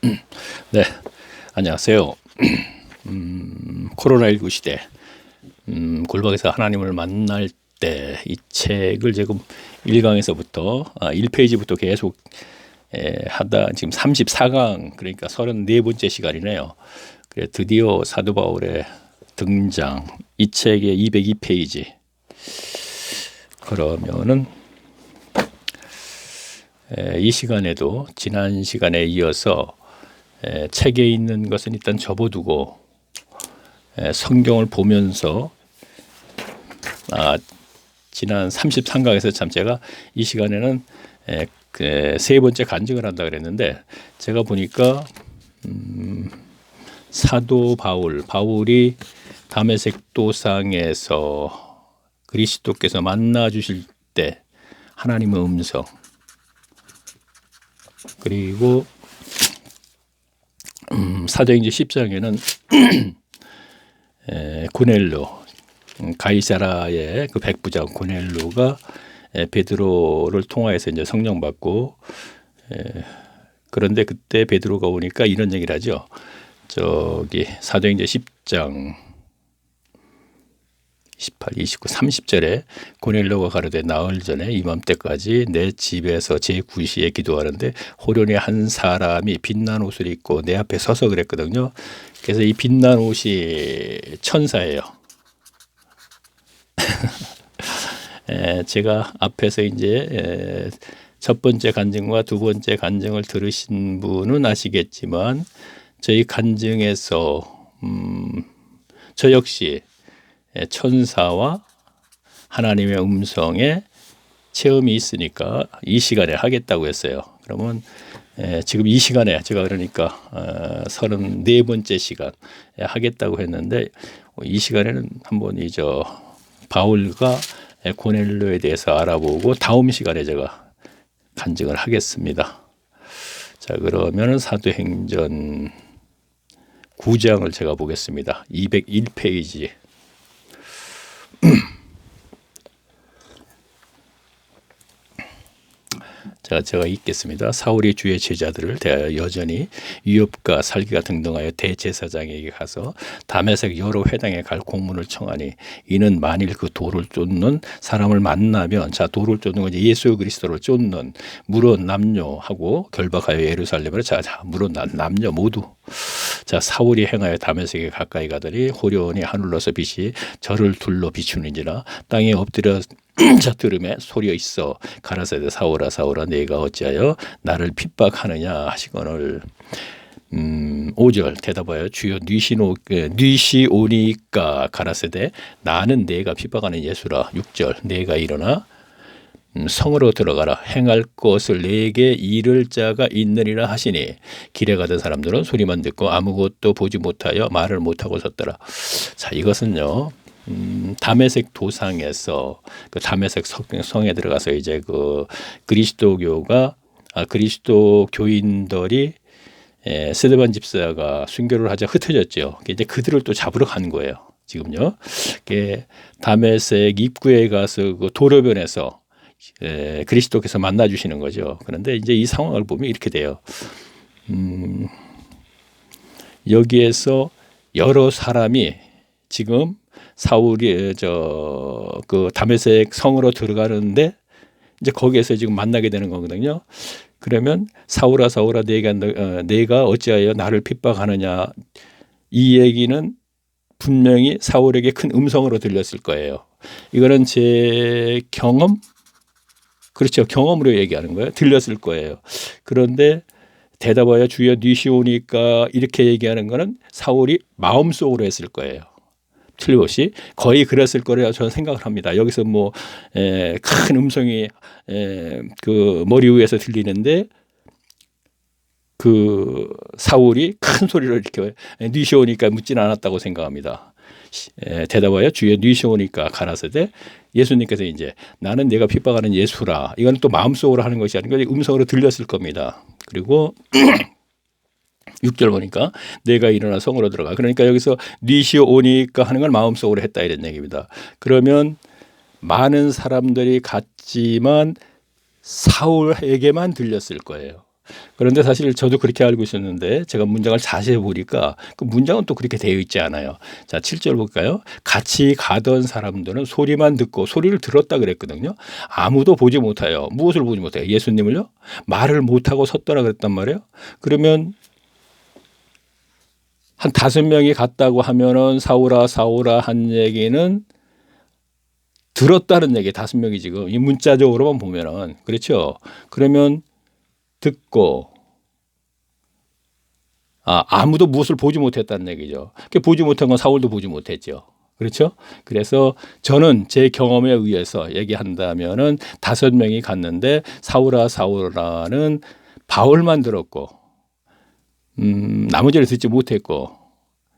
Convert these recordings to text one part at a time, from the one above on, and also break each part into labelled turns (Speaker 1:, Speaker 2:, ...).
Speaker 1: 네, 안녕하세요. 코로나19 시대, 골방에서 하나님을 만날 때 이 책을 지금 1강에서부터 1페이지부터 계속 하다 지금 34강, 그러니까 34번째 시간이네요. 그래 드디어 사도 바울의 등장, 이 책의 202페이지. 그러면은 이 시간에도 지난 시간에 이어서 책에 있는 것은 일단 접어두고 성경을 보면서 지난 33강에서 참 제가 이 시간에는 세 번째 간증을 한다 그랬는데, 제가 보니까 사도 바울이 다메섹 도상에서 그리스도께서 만나 주실 때 하나님의 음성, 그리고 사도행전 10장에는 고넬료, 가이사라의 그 백부장 고넬료가 베드로를 통하여서 이제 성령 받고, 그런데 그때 베드로가 오니까 이런 얘기를 하죠. 저기 사도행전 10장 18, 29, 30절에 고넬료가 가로되 나흘 전에 이맘때까지 내 집에서 제9시에 기도하는데 호련히 한 사람이 빛난 옷을 입고 내 앞에 서서 그랬거든요. 그래서 이 빛난 옷이 천사예요. 제가 앞에서 이제 첫 번째 간증과 두 번째 간증을 들으신 분은 아시겠지만, 저희 간증에서 저 역시 천사와 하나님의 음성에 체험이 있으니까 이 시간에 하겠다고 했어요. 그러면 지금 이 시간에 제가 그러니까 34번째 시간 하겠다고 했는데, 이 시간에는 한번 바울과 고넬료에 대해서 알아보고 다음 시간에 제가 간증을 하겠습니다. 자, 그러면 사도행전 9장을 제가 보겠습니다. 201페이지. 제가 읽겠습니다. 사울이 주의 제자들을 대하여 여전히 유업과 살기가 등등하여 대제사장에게 가서 다메섹 여러 회당에 갈 공문을 청하니, 이는 만일 그 돌을 쫓는 사람을 만나면, 자, 돌을 쫓는 건 예수 그리스도를 쫓는, 물론 남녀하고 결박하여 예루살렘으로, 자 물론 남녀 모두. 자, 사울이 행하여 다메섹에 가까이 가더니 호련히 하늘로서 빛이 저를 둘러 비추는지라 땅에 엎드려 자 들음에 소리가 있어 가라사대 사울아 사울아 네가 어찌하여 나를 핍박하느냐 하시거늘. 5절 대답하여 주여 뉘시오니까 가라사대 나는 네가 핍박하는 예수라. 6절 네가 일어나 성으로 들어가라. 행할 것을 내게 이를 자가 있느니라 하시니, 길에 가던 사람들은 소리만 듣고 아무것도 보지 못하여 말을 못하고 섰더라. 자, 이것은요, 다메섹 도상에서 그 다메섹 성에 들어가서 이제 그 그리스도 교인들이 스데반 집사가 순교를 하자 흩어졌죠. 이제 그들을 또 잡으러 간 거예요. 지금요, 다메섹 입구에 가서 그 도로변에서 그리스도께서 만나 주시는 거죠. 그런데 이제 이 상황을 보면 이렇게 돼요. 여기에서 여러 사람이 지금 사울이 그 다메섹 성으로 들어가는데, 이제 거기에서 지금 만나게 되는 거거든요. 그러면 사울아 사울아 네가 어찌하여 나를 핍박하느냐, 이 얘기는 분명히 사울에게 큰 음성으로 들렸을 거예요. 이거는 제 경험, 그렇죠, 경험으로 얘기하는 거예요. 들렸을 거예요. 그런데 대답하여 주여 뉘시오니까 이렇게 얘기하는 거는 사울이 마음속으로 했을 거예요. 틀림없이 거의 그랬을 거라 저는 생각을 합니다. 여기서 큰 음성이 그 머리 위에서 들리는데, 그 사울이 큰 소리로 이렇게 뉘시오니까 묻지는 않았다고 생각합니다. 대답하여 주여 뉘시오니까 가라사대, 예수님께서 이제 나는 내가 핍박하는 예수라, 이건 또 마음속으로 하는 것이 아니고 음성으로 들렸을 겁니다. 그리고 6절 보니까 내가 일어나 성으로 들어가. 그러니까 여기서 뉘시오니까 하는 걸 마음속으로 했다 이런 얘기입니다. 그러면 많은 사람들이 갔지만 사울에게만 들렸을 거예요. 그런데 사실 저도 그렇게 알고 있었는데 제가 문장을 자세히 보니까 그 문장은 또 그렇게 되어 있지 않아요. 자, 7절 볼까요? 같이 가던 사람들은 소리만 듣고 소리를 들었다 그랬거든요. 아무도 보지 못하여. 무엇을 보지 못해요? 예수님을요? 말을 못하고 섰더라 그랬단 말이에요. 그러면 한 5명이 갔다고 하면은 사울아 사울아 한 얘기는 들었다는 얘기 5명이 지금 이 문자적으로만 보면은 그렇죠. 그러면 듣고 아무도 무엇을 보지 못했다는 얘기죠. 보지 못한 건 사울도 보지 못했죠. 그렇죠. 그래서 저는 제 경험에 의해서 얘기한다면은 5명이 갔는데 사울아 사울아는 바울만 들었고 나머지를 듣지 못했고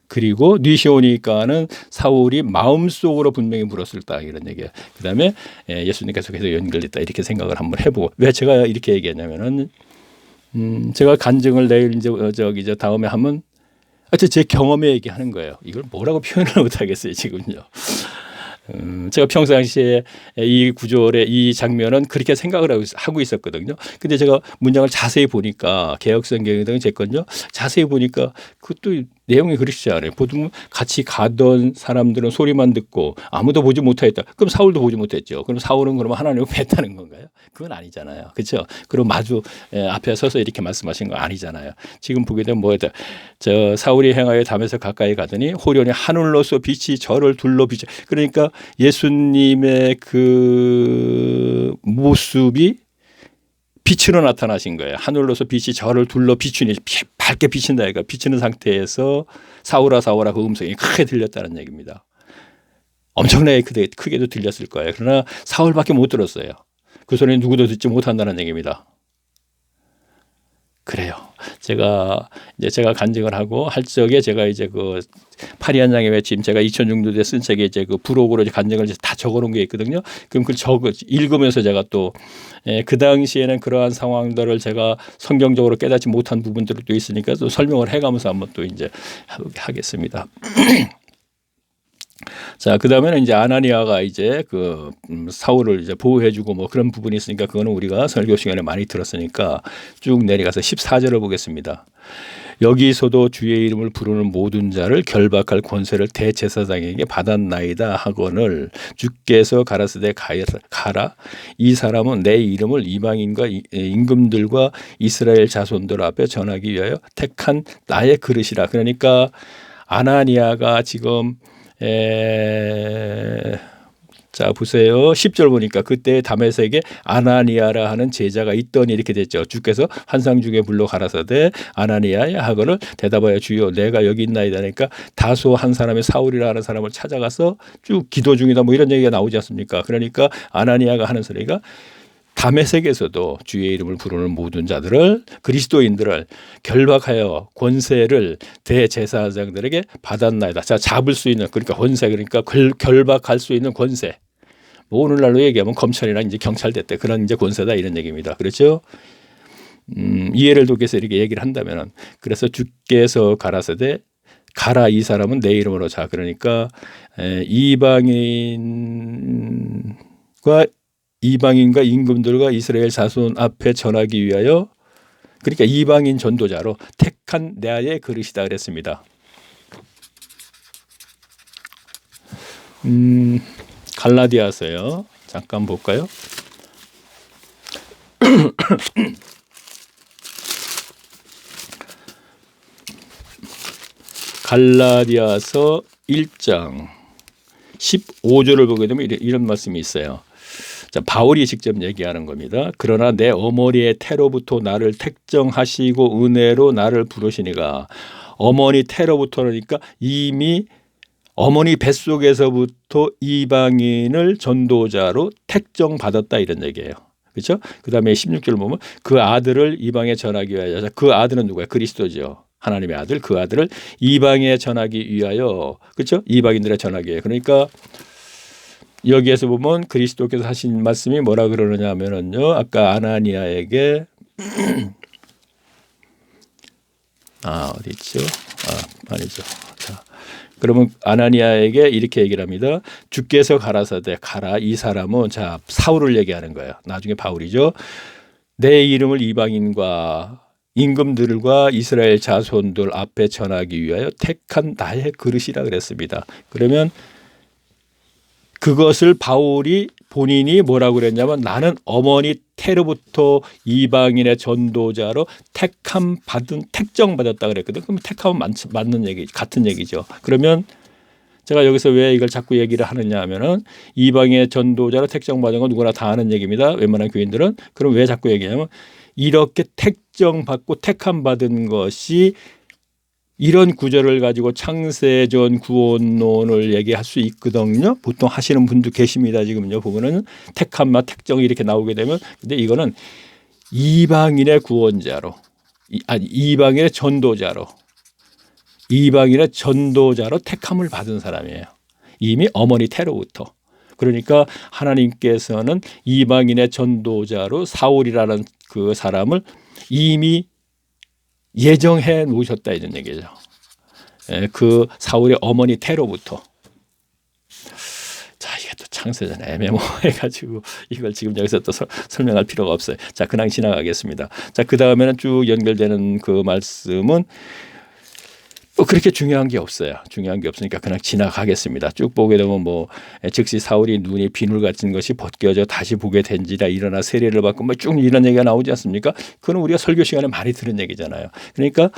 Speaker 1: 그리고 뉘시오니까는 사울이 마음속으로 분명히 물었을다 이런 얘기예요. 그다음에 예수님께서 계속 연결됐다 이렇게 생각을 한번 해보고 왜 제가 이렇게 얘기했냐면은 제가 간증을 내일 이제 저 다음에 하면 제 경험에 얘기하는 거예요. 이걸 뭐라고 표현을 못 하겠어요 지금요. 제가 평상시에 이 구절의 이 장면은 그렇게 생각을 하고 있었거든요. 근데 제가 문장을 자세히 보니까 개혁성경이든 제 건요. 자세히 보니까 그것도 내용이 그렇지 않아요. 보통 같이 가던 사람들은 소리만 듣고 아무도 보지 못하였다. 그럼 사울도 보지 못했죠. 그럼 사울은 그러면 하나님을 뵀다는 건가요? 그건 아니잖아요. 그렇죠? 그럼 마주 앞에 서서 이렇게 말씀하신 거 아니잖아요. 지금 보게 되면 뭐였다. 저 사울이 행하여 담에서 가까이 가더니 호련히 하늘로서 빛이 저를 둘러 비춰. 그러니까 예수님의 그 모습이 빛으로 나타나신 거예요. 하늘로서 빛이 저를 둘러 비추니 밝게 비친다. 그러니까 비치는 상태에서 사울아 사울아 그 음성이 크게 들렸다는 얘기입니다. 엄청나게 크게도 들렸을 거예요. 그러나 사울밖에 못 들었어요. 그 소리는 누구도 듣지 못한다는 얘기입니다. 그래요. 제가 간증을 하고 할 적에 제가 이제 그 파리한장의 외침 제가 2000정도 돼 쓴 책에 이제 그 부록으로 간증을 다 적어놓은 게 있거든요. 그럼 그걸 읽으면서 제가 또 그 당시에는 그러한 상황들을 제가 성경적으로 깨닫지 못한 부분들도 있으니까 또 설명을 해가면서 한번 또 이제 하겠습니다. 자, 그 다음에는 이제 아나니아가 이제 그 사울을 이제 보호해주고 뭐 그런 부분이 있으니까 그거는 우리가 설교 시간에 많이 들었으니까 쭉 내려가서 14절을 보겠습니다. 여기서도 주의 이름을 부르는 모든 자를 결박할 권세를 대제사장에게 받았나이다 하거늘 주께서 가라사대 가라 이 사람은 내 이름을 이방인과 임금들과 이스라엘 자손들 앞에 전하기 위하여 택한 나의 그릇이라. 그러니까 아나니아가 지금 자 보세요. 10절 보니까 그때 다메섹에 아나니아라 하는 제자가 있더니 이렇게 됐죠. 주께서 환상 중에 불러 가라사대 아나니아야 하거늘 대답하여 주여 내가 여기 있나이다. 그러니까 다소 한 사람의 사울이라 하는 사람을 찾아가서 쭉 기도 중이다 뭐 이런 얘기가 나오지 않습니까? 그러니까 아나니아가 하는 소리가 다메섹에서도 주의 이름을 부르는 모든 자들을 그리스도인들을 결박하여 권세를 대제사장들에게 받았나이다. 자, 잡을 수 있는 그러니까 권세 그러니까 결박할 수 있는 권세. 뭐 오늘날로 얘기하면 검찰이나 이제 경찰 됐대 그런 이제 권세다 이런 얘기입니다. 그렇죠? 이해를 돕기 위해서 이렇게 얘기를 한다면은 그래서 주께서 가라사대 가라 이 사람은 내 이름으로 자 그러니까 이방인과 임금들과 이스라엘 자손 앞에 전하기 위하여 그러니까 이방인 전도자로 택한 나의 그릇이다 그랬습니다. 갈라디아서요. 잠깐 볼까요? 갈라디아서 1장 15절을 보게 되면 이런 말씀이 있어요. 자, 바울이 직접 얘기하는 겁니다. 그러나 내 어머니의 태로부터 나를 택정하시고 은혜로 나를 부르시니가 어머니 태로부터니까 이미 어머니 뱃속에서부터 이방인을 전도자로 택정받았다 이런 얘기예요. 그렇죠? 그다음에 16절 보면 그 아들을 이방에 전하기 위하여 그 아들은 누구예요? 그리스도죠. 하나님의 아들 그 아들을 이방에 전하기 위하여 그렇죠? 이방인들에 전하기 위하여 그러니까 여기에서 보면 그리스도께서 하신 말씀이 뭐라 그러느냐 하면은요. 아까 아나니아에게 어디 있죠? 아니죠. 자, 그러면 아나니아에게 이렇게 얘기를 합니다. 주께서 가라사대 가라 이 사람은 자 사울을 얘기하는 거예요. 나중에 바울이죠. 내 이름을 이방인과 임금들과 이스라엘 자손들 앞에 전하기 위하여 택한 나의 그릇이라 그랬습니다. 그러면 그것을 바울이 본인이 뭐라고 그랬냐면 나는 어머니 태로부터 이방인의 전도자로 택함 받은 택정 받았다 그랬거든. 그럼 택하면 맞는 얘기 같은 얘기죠. 그러면 제가 여기서 왜 이걸 자꾸 얘기를 하느냐 하면은 이방인의 전도자로 택정 받은 건 누구나 다 아는 얘기입니다. 웬만한 교인들은. 그럼 왜 자꾸 얘기하냐면 이렇게 택정 받고 택함 받은 것이 이런 구절을 가지고 창세전 구원론을 얘기할 수 있거든요. 보통 하시는 분도 계십니다. 지금요. 보면은 택함과 택정이 이렇게 나오게 되면 근데 이거는 이방인의 구원자로 이방인의 전도자로 택함을 받은 사람이에요. 이미 어머니 태로부터. 그러니까 하나님께서는 이방인의 전도자로 사울이라는 그 사람을 이미 예정해 놓으셨다 이런 얘기죠. 그 사울의 어머니 태로부터. 자, 이게 또 창세전 애매모호해가지고 이걸 지금 여기서 또 설명할 필요가 없어요. 자, 그냥 지나가겠습니다. 자, 그 다음에는 쭉 연결되는 그 말씀은 그렇게 중요한 게 없어요. 중요한 게 없으니까 그냥 지나가겠습니다. 쭉 보게 되면 뭐 즉시 사울이 눈이 비늘 같은 것이 벗겨져 다시 보게 된지라 일어나 세례를 받고 뭐 쭉 이런 얘기가 나오지 않습니까? 그건 우리가 설교 시간에 많이 들은 얘기잖아요. 그러니까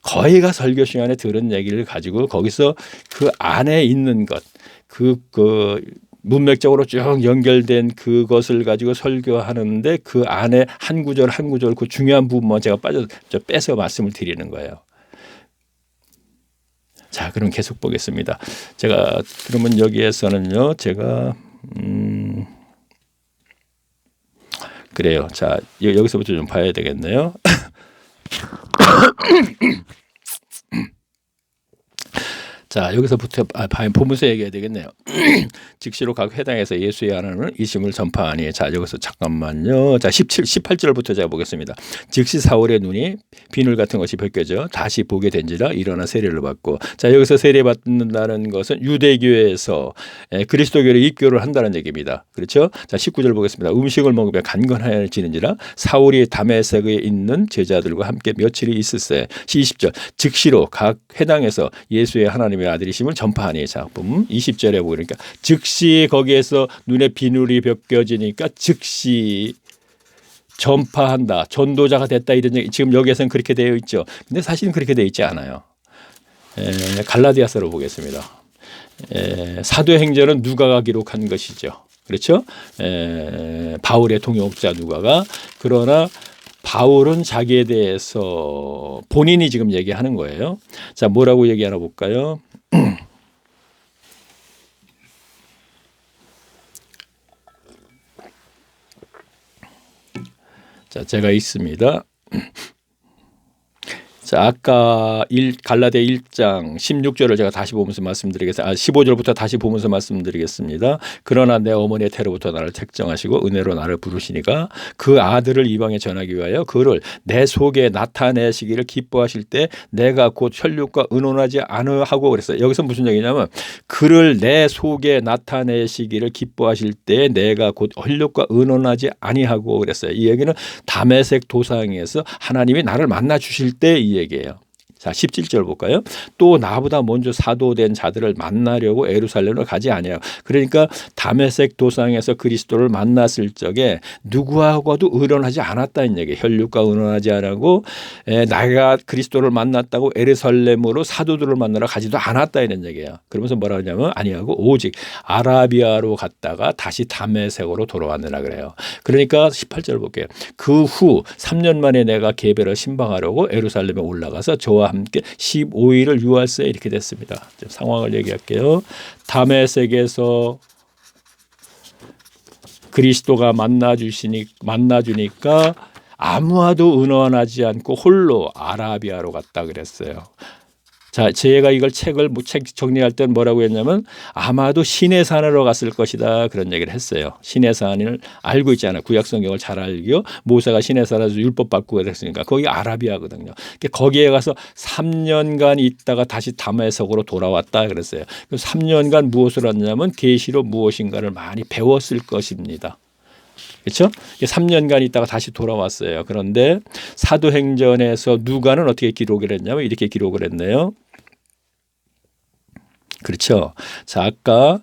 Speaker 1: 거의가 설교 시간에 들은 얘기를 가지고 거기서 그 안에 있는 것, 그 문맥적으로 쭉 연결된 그것을 가지고 설교하는데 그 안에 한 구절 한 구절 그 중요한 부분만 제가 빼서 말씀을 드리는 거예요. 자, 그럼 계속 보겠습니다. 제가 그러면 여기에서는요, 제가 그래요. 자, 여기서부터 좀 봐야 되겠네요. 자, 여기서부터 보면서 얘기해야 되겠네요. 즉시로 각 회당에서 예수의 하나님을 이심을 전파하니. 자, 여기서 잠깐만요. 자, 18절부터 제가 보겠습니다. 즉시 사울의 눈이 비늘 같은 것이 벗겨져 다시 보게 된지라 일어나 세례를 받고. 자, 여기서 세례 받는다는 것은 유대교에서 그리스도교를 입교를 한다는 얘기입니다. 그렇죠? 자, 19절 보겠습니다. 음식을 먹으며 간건하여지는지라 사울이 다메섹에 있는 제자들과 함께 며칠이 있을세. 20절 즉시로 각 회당에서 예수의 하나님 아들이심을 전파하니. 자, 보면 20절에 보니까 즉시 거기에서 눈에 비늘이 벗겨지니까 즉시 전파한다. 전도자가 됐다 이런 얘기. 지금 여기에서는 그렇게 되어 있죠. 근데 사실은 그렇게 되어 있지 않아요. 갈라디아서로 보겠습니다. 사도행전은 누가가 기록한 것이죠. 그렇죠? 바울의 동역자 누가가. 그러나 바울은 자기에 대해서 본인이 지금 얘기하는 거예요. 자, 뭐라고 얘기하나 볼까요? 자, 제가 있습니다. 자, 아까 갈라디아 1장 16절을 제가 다시 보면서 말씀드리겠습니다. 15절부터 다시 보면서 말씀드리겠습니다. 그러나 내 어머니의 태로부터 나를 택정하시고 은혜로 나를 부르시니까 그 아들을 이방에 전하기 위하여 그를 내 속에 나타내시기를 기뻐하실 때 내가 곧 혈육과 의논하지 않으하고 그랬어요. 여기서 무슨 얘기냐면 그를 내 속에 나타내시기를 기뻐하실 때 내가 곧 혈육과 의논하지 아니하고 그랬어요. 이 얘기는 다메섹 도상에서 하나님이 나를 만나 주실 때 이 얘기예요. 자, 17절 볼까요? 또 나보다 먼저 사도된 자들을 만나려고 에루살렘으로 가지 아니하여. 그러니까 다메섹 도상에서 그리스도를 만났을 적에 누구하고도 의논하지 않았다는 얘기예요. 혈육과 의논하지 않고 내가 그리스도를 만났다고 에루살렘으로 사도들을 만나러 가지도 않았다 이런 얘기예요. 그러면서 뭐라 하냐면 아니하고 오직 아라비아로 갔다가 다시 다메섹으로 돌아왔느라 그래요. 그러니까 18절 볼게요. 그 후 3년 만에 내가 게베를 신방하려고 에루살렘에 올라가서 저와 함께 15일을 유할세 이렇게 됐습니다. 상황을 얘기할게요. 다메섹에서 그리스도가 만나주니까 아무와도 의논하지 않고 홀로 아라비아로 갔다 그랬어요. 자, 제가 이걸 책 정리할 때 뭐라고 했냐면 아마도 시내산으로 갔을 것이다 그런 얘기를 했어요. 시내산을 알고 있잖아요. 구약 성경을 잘 알고요. 모세가 시내산에서 율법 받고 그랬으니까 거기 아라비아거든요. 거기에 가서 3년간 있다가 다시 다메섹으로 돌아왔다 그랬어요. 3년간 무엇을 했냐면 계시로 무엇인가를 많이 배웠을 것입니다. 그렇죠? 3년간 있다가 다시 돌아왔어요. 그런데 사도행전에서 누가는 어떻게 기록을 했냐면 이렇게 기록을 했네요. 그렇죠. 자, 아까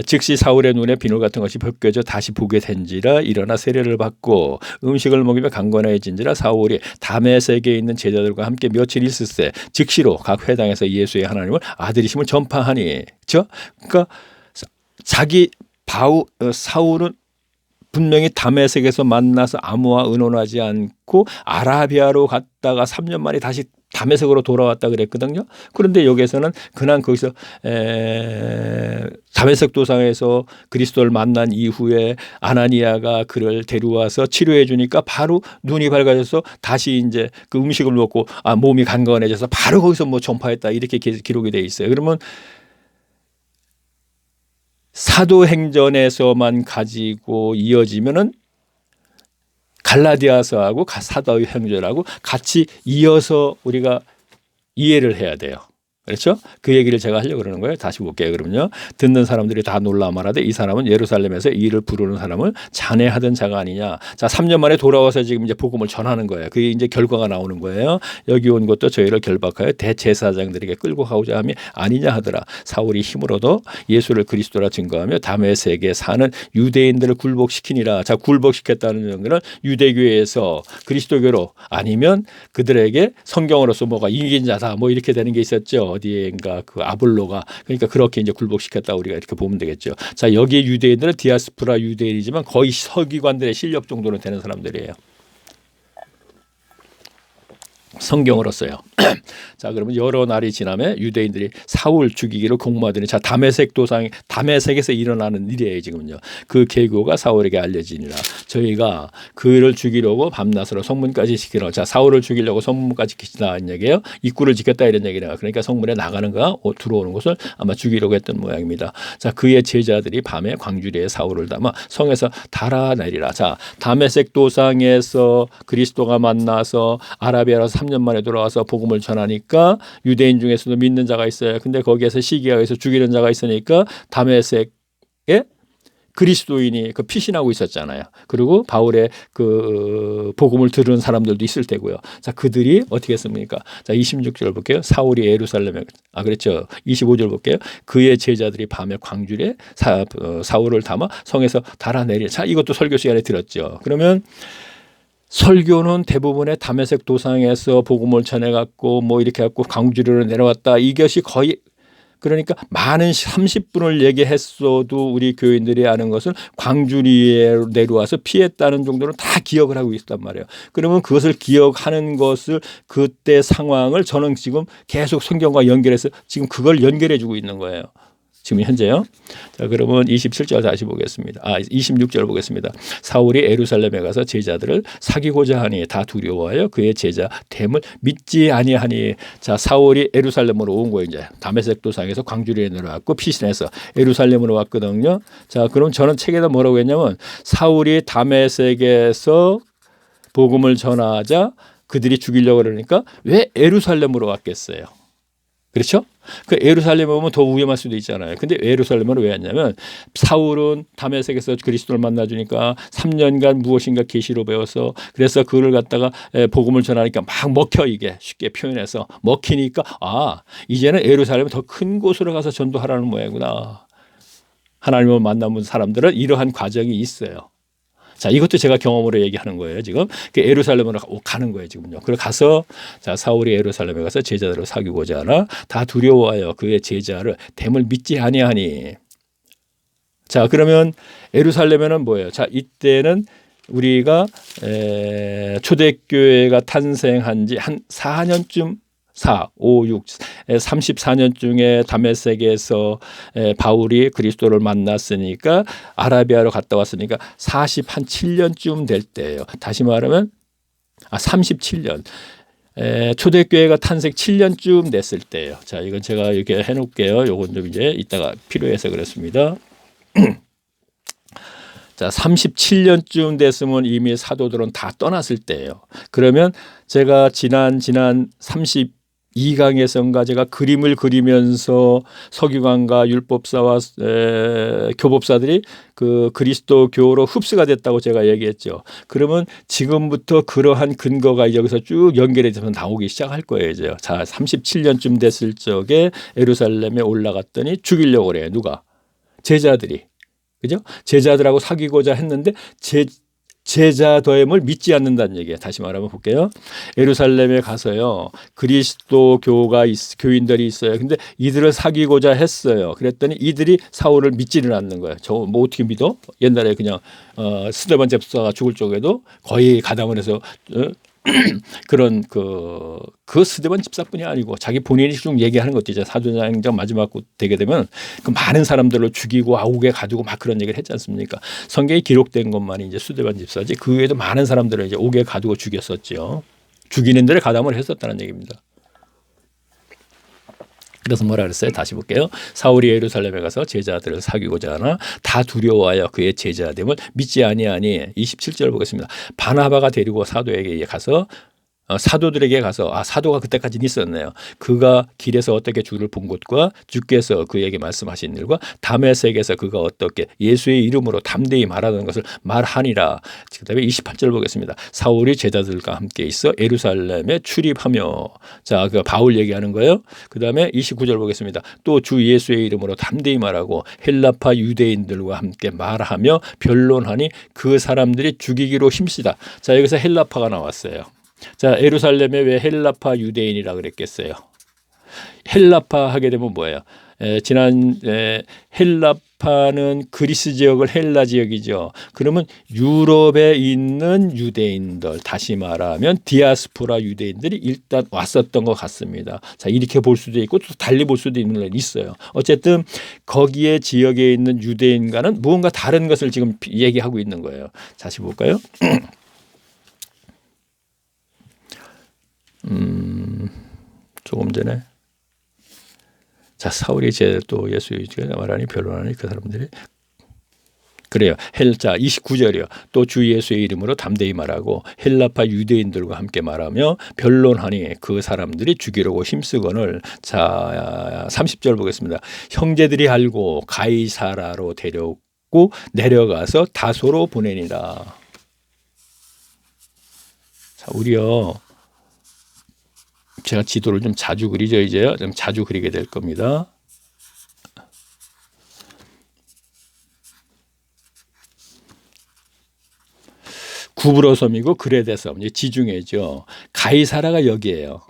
Speaker 1: 즉시 사울의 눈에 비늘 같은 것이 벗겨져 다시 보게 된지라 일어나 세례를 받고 음식을 먹이며 강건해진지라 사울이 다메섹에 있는 제자들과 함께 며칠 있을세 즉시로 각 회당에서 예수의 하나님을 아들이심을 전파하니. 그렇죠? 그러니까 자기 사울은 분명히 다메섹에서 만나서 아무와 의논하지 않고 아라비아로 갔다가 3년 만에 다시 다메섹으로 돌아왔다 그랬거든요. 그런데 여기에서는 그냥 거기서 다메섹 도상에서 그리스도를 만난 이후에 아나니아가 그를 데려와서 치료해 주니까 바로 눈이 밝아져서 다시 이제 그 음식을 먹고 몸이 강건해져서 바로 거기서 뭐 전파했다 이렇게 기록이 돼 있어요. 그러면 사도행전에서만 가지고 이어지면은 갈라디아서하고 사도행전하고 같이 이어서 우리가 이해를 해야 돼요. 그렇죠? 그 얘기를 제가 하려고 그러는 거예요. 다시 볼게요. 그러면요. 듣는 사람들이 다 놀라 말하되 이 사람은 예루살렘에서 이를 부르는 사람을 잔해하던 자가 아니냐. 자, 3년 만에 돌아와서 지금 이제 복음을 전하는 거예요. 그게 이제 결과가 나오는 거예요. 여기 온 것도 저희를 결박하여 대제사장들에게 끌고 가고자 함이 아니냐 하더라. 사울이 힘으로도 예수를 그리스도라 증거하며 다메섹에 사는 유대인들을 굴복시키니라. 자, 굴복시켰다는 것은 유대교에서 그리스도교로 아니면 그들에게 성경으로서 뭐가 이긴 자다 뭐 이렇게 되는 게 있었죠. 어디엔가 그 아볼로가 그러니까 그렇게 이제 굴복시켰다 우리가 이렇게 보면 되겠죠. 자, 여기 유대인들은 디아스포라 유대인이지만 거의 서기관들의 실력 정도는 되는 사람들이에요. 성경으로서요. 자, 그러면 여러 날이 지나면 유대인들이 사울 죽이기로 공모하더니 자, 다메섹에서 일어나는 일이에요, 지금요. 그 계교가 사울에게 알려지니라. 저희가 그를 죽이려고 밤낮으로 성문까지 지키라. 자, 사울을 죽이려고 성문까지 지키다 얘기예요. 입구를 지켰다 이런 얘기라. 그러니까 성문에 나가는 거 들어오는 것을 아마 죽이려고 했던 모양입니다. 자, 그의 제자들이 밤에 광주리에 사울을 담아 성에서 달아내리라. 자, 다메섹 도상에서 그리스도가 만나서 아라비아로 3년 만에 돌아와서 복음을 전하니까 유대인 중에서도 믿는 자가 있어요. 근데 거기에서 시기하에서 죽이는 자가 있으니까 다메섹에 그리스도인이 그 피신하고 있었잖아요. 그리고 바울의 그 복음을 들은 사람들도 있을 테고요. 자, 그들이 어떻게 했습니까? 자, 26절 볼게요. 사울이 예루살렘에 그랬죠. 25절 볼게요. 그의 제자들이 밤에 광주리에 사울을 담아 성에서 달아내리. 자, 이것도 설교 시간에 들었죠. 그러면 설교는 대부분의 다메섹 도상에서 복음을 전해갖고 뭐 이렇게 갖고 광주리로 내려왔다. 이것이 거의 그러니까 많은 30분을 얘기했어도 우리 교인들이 아는 것은 광주리에 내려와서 피했다는 정도는 다 기억을 하고 있단 말이에요. 그러면 그것을 기억하는 것을 그때 상황을 저는 지금 계속 성경과 연결해서 지금 그걸 연결해 주고 있는 거예요. 지금 현재요. 자, 그러면 27절 다시 보겠습니다. 26절 보겠습니다. 사울이 예루살렘에 가서 제자들을 사귀고자 하니 다 두려워하여 그의 제자 됨을 믿지 아니하니. 자, 사울이 예루살렘으로 온 거예요. 이제 다메섹 도상에서 광주리에 내려왔고 피신해서 예루살렘으로 왔거든요. 자, 그럼 저는 책에다 뭐라고 했냐면 사울이 다메섹에서 복음을 전하자 그들이 죽이려고 그러니까 왜 예루살렘으로 왔겠어요? 그렇죠? 그 예루살렘에 오면 더 위험할 수도 있잖아요. 근데 예루살렘으로 왜 왔냐면 사울은 다메섹에서 그리스도를 만나주니까 3년간 무엇인가 계시로 배워서 그래서 그를 갖다가 복음을 전하니까 막 먹혀 이게 쉽게 표현해서 먹히니까 이제는 예루살렘 더 큰 곳으로 가서 전도하라는 모양이구나. 하나님을 만나본 사람들은 이러한 과정이 있어요. 자, 이것도 제가 경험으로 얘기하는 거예요. 지금 예루살렘으로 가는 거예요. 지금요. 그래 가서 자, 사울이 예루살렘에 가서 제자들을 사귀고자 하나 다 두려워하여 그의 제자를 됨을 믿지 아니하니. 자, 그러면 예루살렘에는 뭐예요? 자, 이때는 우리가 초대교회가 탄생한 지 한 4년쯤 4, 5, 6, 34년쯤에 다메섹에서 바울이 그리스도를 만났으니까 아라비아로 갔다 왔으니까 47년쯤 될 때예요. 다시 말하면 37년. 초대교회가 탄생 7년쯤 됐을 때예요. 자, 이건 제가 이렇게 해놓을게요. 이건 좀 이제 이따가 필요해서 그렇습니다. 자, 37년쯤 됐으면 이미 사도들은 다 떠났을 때예요. 그러면 제가 지난 이강의 성가제가 그림을 그리면서 서기관과 율법사와 교법사들이 그 그리스도 교로 흡수가 됐다고 제가 얘기했죠. 그러면 지금부터 그러한 근거가 여기서 쭉 연결이 돼서 나오기 시작할 거예요. 이제. 자, 37년쯤 됐을 적에 예루살렘에 올라갔더니 죽이려고 그래요. 누가? 제자들이. 그죠? 제자들하고 사귀고자 했는데 제자됨을 믿지 않는다는 얘기예요. 다시 말하면 볼게요. 예루살렘에 가서요. 그리스도 교인들이 있어요. 근데 이들을 사귀고자 했어요. 그랬더니 이들이 사울을 믿지를 않는 거예요. 저 뭐 어떻게 믿어? 옛날에 그냥 스데반 집사가 죽을 적에도 거의 가담을 해서 그런 그 스데반 집사뿐이 아니고 자기 본인이 쭉 얘기하는 것도 이제 사도행전 마지막 되게 되면 그 많은 사람들을 죽이고 아우게 가두고 막 그런 얘기를 했지 않습니까? 성경에 기록된 것만이 이제 스데반 집사지 그 외에도 많은 사람들을 이제 옥에 가두고 죽였었죠. 죽이는 데를 가담을 했었다는 얘기입니다. 그래서 뭐라 그랬어요? 다시 볼게요. 사울이 예루살렘에 가서 제자들을 사귀고자 하나 다 두려워하여 그의 제자됨을 믿지 아니하니 27절 보겠습니다. 바나바가 데리고 사도에게 가서 사도들에게 가서 사도가 그때까지는 있었네요. 그가 길에서 어떻게 주를 본 것과 주께서 그에게 말씀하신 일과 다메섹에서 그가 어떻게 예수의 이름으로 담대히 말하는 것을 말하니라. 그다음에 28절 보겠습니다. 사울이 제자들과 함께 있어 예루살렘에 출입하며 자, 그 바울 얘기하는 거예요. 그다음에 29절 보겠습니다. 또 주 예수의 이름으로 담대히 말하고 헬라파 유대인들과 함께 말하며 변론하니 그 사람들이 죽이기로 힘쓰다. 자, 여기서 헬라파가 나왔어요. 자, 예루살렘에 왜 헬라파 유대인이라 그랬겠어요? 헬라파 하게 되면 뭐예요? 헬라파는 그리스 지역을 헬라 지역이죠. 그러면 유럽에 있는 유대인들, 다시 말하면 디아스포라 유대인들이 일단 왔었던 것 같습니다. 자, 이렇게 볼 수도 있고 또 달리 볼 수도 있는 건 있어요. 어쨌든 거기에 지역에 있는 유대인과는 무언가 다른 것을 지금 얘기하고 있는 거예요. 다시 볼까요? 조금 전에 자, 사울이 또 예수가 말하니 변론하니 그 사람들이 그래요. 자, 29절이요. 또 주 예수의 이름으로 담대히 말하고 헬라파 유대인들과 함께 말하며 변론하니 그 사람들이 죽이려고 힘쓰거늘. 자, 30절 보겠습니다. 형제들이 알고 가이사라로 데려오고 내려가서 다소로 보내니라. 자, 우리요. 제가 지도를 좀 자주 그리죠. 이제 좀 자주 그리게 될 겁니다. 구브로 섬이고 그레데 섬, 지중해죠. 가이사라가 여기예요.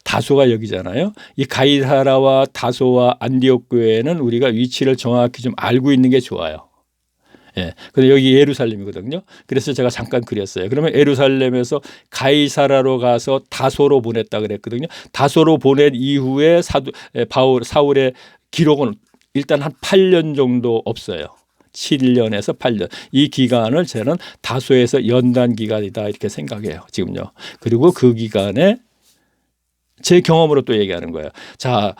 Speaker 1: 다소가 여기잖아요. 이 가이사라와 다소와 안디옥 교회는 우리가 위치를 정확히 좀 알고 있는 게 좋아요. 예. 근데 여기 예루살렘이거든요. 그래서 제가 잠깐 그렸어요. 그러면 예루살렘에서 가이사라로 가서 다소로 보냈다 그랬거든요. 다소로 보낸 이후에 사울의 기록은 일단 한 8년 정도 없어요. 7년에서 8년. 이 기간을 저는 다소에서 연단 기간이다 이렇게 생각해요. 지금요. 그리고 그 기간에 제 경험으로 또 얘기하는 거예요. 자,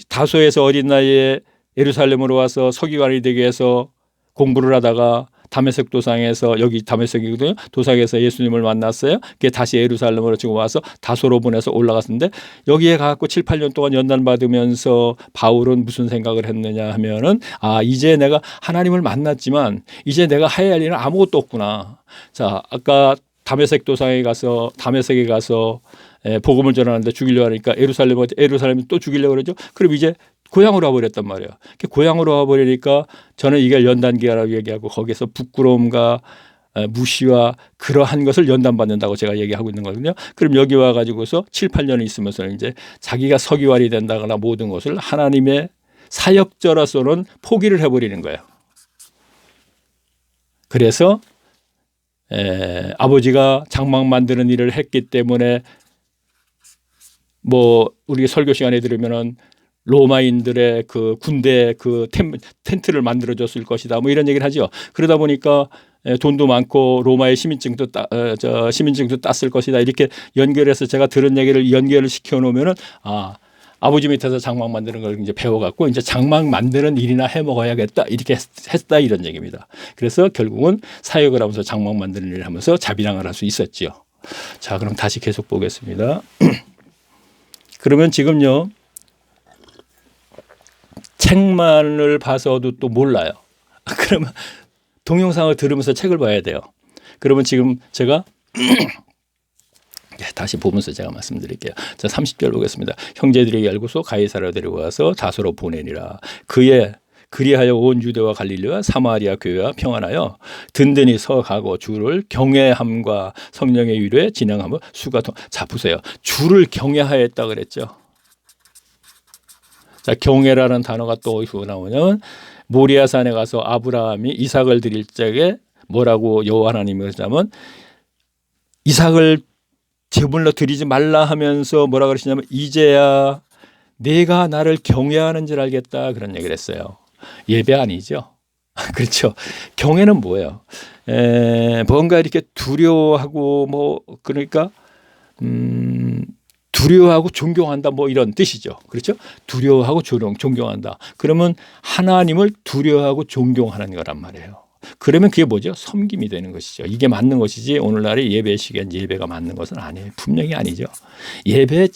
Speaker 1: 다소에서 어린 나이에 예루살렘으로 와서 서기관이 되기 위해서 공부를 하다가 다메섹 도상에서 여기 다메섹이거든요. 도상에서 예수님을 만났어요. 그게 다시 예루살렘으로 지금 와서 다소로 보내서 올라갔는데 여기에 가고 7, 8년 동안 연단 받으면서 바울은 무슨 생각을 했느냐 하면은 이제 내가 하나님을 만났지만 이제 내가 해야 할 일은 아무것도 없구나. 자, 아까 다메섹에 가서 복음을 전하는데 죽이려고 하니까 예루살렘이 또 죽이려고 그러죠. 그럼 이제 고향으로 와버렸단 말이에요. 고향으로 와버리니까 저는 이게 연단기라고 얘기하고 거기서 부끄러움과 무시와 그러한 것을 연단받는다고 제가 얘기하고 있는 거거든요. 그럼 여기 와가지고서 7, 8년이 있으면서 이제 자기가 서기관이 된다거나 모든 것을 하나님의 사역자로서는 포기를 해버리는 거예요. 그래서 아버지가 장막 만드는 일을 했기 때문에 우리 설교 시간에 들으면은 로마인들의 그 군대 그 텐트를 만들어줬을 것이다. 이런 얘기를 하죠. 그러다 보니까 돈도 많고 로마의 시민증도 땄을 것이다. 이렇게 연결해서 제가 들은 얘기를 연결을 시켜 놓으면은 아버지 밑에서 장막 만드는 걸 이제 배워갖고 이제 장막 만드는 일이나 해 먹어야겠다. 이렇게 했다 이런 얘기입니다. 그래서 결국은 사역을 하면서 장막 만드는 일을 하면서 자비랑을 할 수 있었지요. 자, 그럼 다시 계속 보겠습니다. 그러면 지금요, 책만을 봐서도 또 몰라요. 그러면 동영상을 들으면서 책을 봐야 돼요. 그러면 지금 제가 다시 보면서 제가 말씀드릴게요. 자, 30절 보겠습니다. 형제들에게 알고서 가이사라 데리고 와서 다소로 보내니라. 그리하여 온 유대와 갈릴리와 사마리아 교회와 평안하여 든든히 서가고 주를 경외함과 성령의 위로에 진행하며 수가 자, 보세요. 주를 경외하였다 그랬죠. 자, 경외라는 단어가 또 어디서 나오냐면 모리아산에 가서 아브라함이 이삭을 드릴 적에 뭐라고 여호와 하나님이 그러자면 이삭을 제물로 드리지 말라 하면서 뭐라 그러시냐면 이제야 내가 나를 경외하는 줄 알겠다 그런 얘기를 했어요. 예배 아니죠. 그렇죠. 경외는 뭐예요? 뭔가 이렇게 두려워하고 뭐 그러니까 두려워하고 존경한다 뭐 이런 뜻이죠. 그렇죠? 두려워하고 존경한다. 그러면 하나님을 두려워하고 존경하는 거란 말이에요. 그러면 그게 뭐죠? 섬김이 되는 것이죠. 이게 맞는 것이지 오늘날의 예배 시간 예배가 맞는 것은 아니에요. 분명히 아니죠. 예배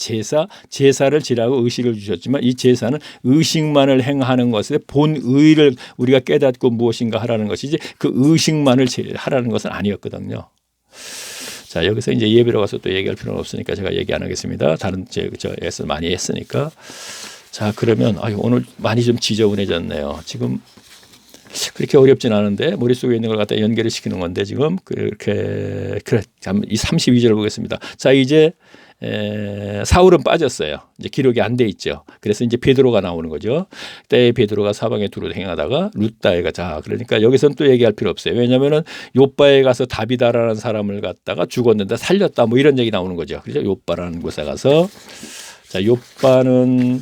Speaker 1: 제사를 지라고 의식을 주셨지만 이 제사는 의식만을 행하는 것에 본 의를 우리가 깨닫고 무엇인가 하라는 것이지 그 의식만을 하라는 것은 아니었거든요. 자, 여기서 이제 예배로 가서 또 얘기할 필요는 없으니까 제가 얘기 안 하겠습니다. 다른 저에서 많이 했으니까. 자, 그러면 오늘 많이 좀 지저분해졌네요. 지금 그렇게 어렵진 않은데 머릿속에 있는 걸 갖다 연결을 시키는 건데 지금 그렇게 그래. 이 32절 보겠습니다. 자, 이제 사울은 빠졌어요. 이제 기록이 안 돼 있죠. 그래서 이제 베드로가 나오는 거죠. 때에 베드로가 사방에 두루 행하다가 룻다에가 자, 그러니까 여기서는 또 얘기할 필요 없어요. 왜냐하면은 요바에 가서 다비다라는 사람을 갖다가 죽었는데 살렸다 뭐 이런 얘기 나오는 거죠. 그렇죠? 요바라는 곳에 가서 자, 요바는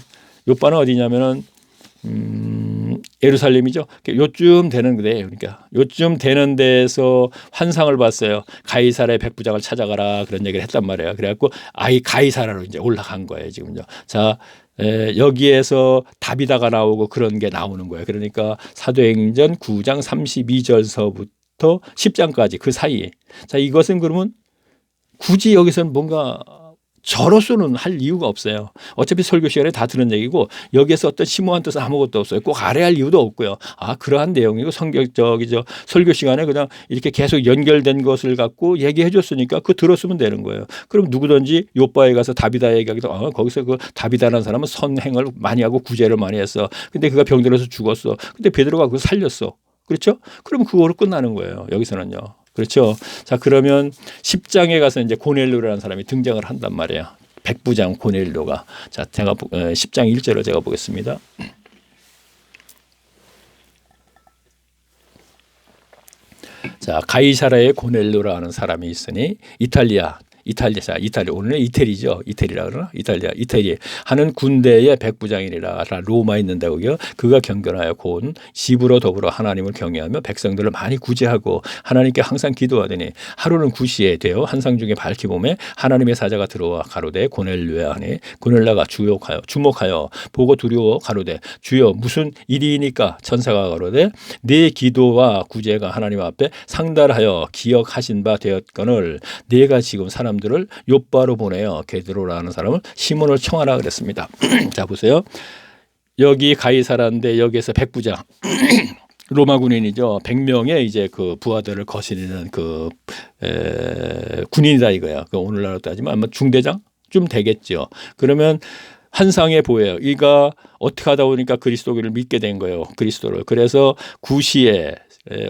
Speaker 1: 어디냐면은 예루살렘이죠. 요쯤 되는데 그러니까 요쯤 되는 데서 환상을 봤어요. 가이사라의 백부장을 찾아가라 그런 얘기를 했단 말이에요. 그래갖고 가이사라로 이제 올라간 거예요 지금요. 자, 여기에서 다비다가 나오고 그런 게 나오는 거예요. 그러니까 사도행전 9장 32절서부터 10장까지 그 사이에 자, 이것은 그러면 굳이 여기서는 뭔가 저로서는 할 이유가 없어요. 어차피 설교 시간에 다 들은 얘기고 여기에서 어떤 심오한 뜻은 아무것도 없어요. 꼭 알아야 할 이유도 없고요. 그러한 내용이고 설교 시간에 그냥 이렇게 계속 연결된 것을 갖고 얘기해 줬으니까 그거 들었으면 되는 거예요. 그럼 누구든지 요바에 가서 다비다 얘기하기도 거기서 그 다비다라는 사람은 선행을 많이 하고 구제를 많이 했어. 근데 그가 병들어서 죽었어. 근데 베드로가 그거 살렸어. 그렇죠? 그러면 그거로 끝나는 거예요. 여기서는요. 그렇죠. 자, 그러면 10장에 가서 이제 고넬료라는 사람이 등장을 한단 말이에요. 백부장 고넬료가. 자, 제가 10장 1절을 제가 보겠습니다. 자, 가이사라의 고넬료라는 사람이 있으니 이탈리아 오늘은 이태리죠. 이태리라 그러나 이태리 하는 군대의 백부장이니라. 로마에 있는다고요. 그가 경건하여 고운 집으로 더불어 하나님을 경외하며 백성들을 많이 구제하고 하나님께 항상 기도하더니 하루는 구시에 되어 한상중에 밝히 보매 하나님의 사자가 들어와 가로되 고넬료야 하니 고넬료가 주목하여 보고 두려워 가로되 주여 무슨 일이니까 천사가 가로되 네 기도와 구제가 하나님 앞에 상달하여 기억하신 바 되었거늘 네가 지금 사람들을 요바로 보내어 게드로라는 사람을 시몬을 청하라 그랬습니다. 자, 보세요. 여기 가이사라인데 여기에서 백부장 로마 군인이죠. 100명의 이제 그 부하들을 거스리는 그 군인이다 이거야. 그 오늘날로 따지면 아마 중대장 좀 되겠죠. 그러면 환상에 보여요. 이가 어떻게 하다 보니까 그리스도를 믿게 된 거예요. 그리스도를. 그래서 9시에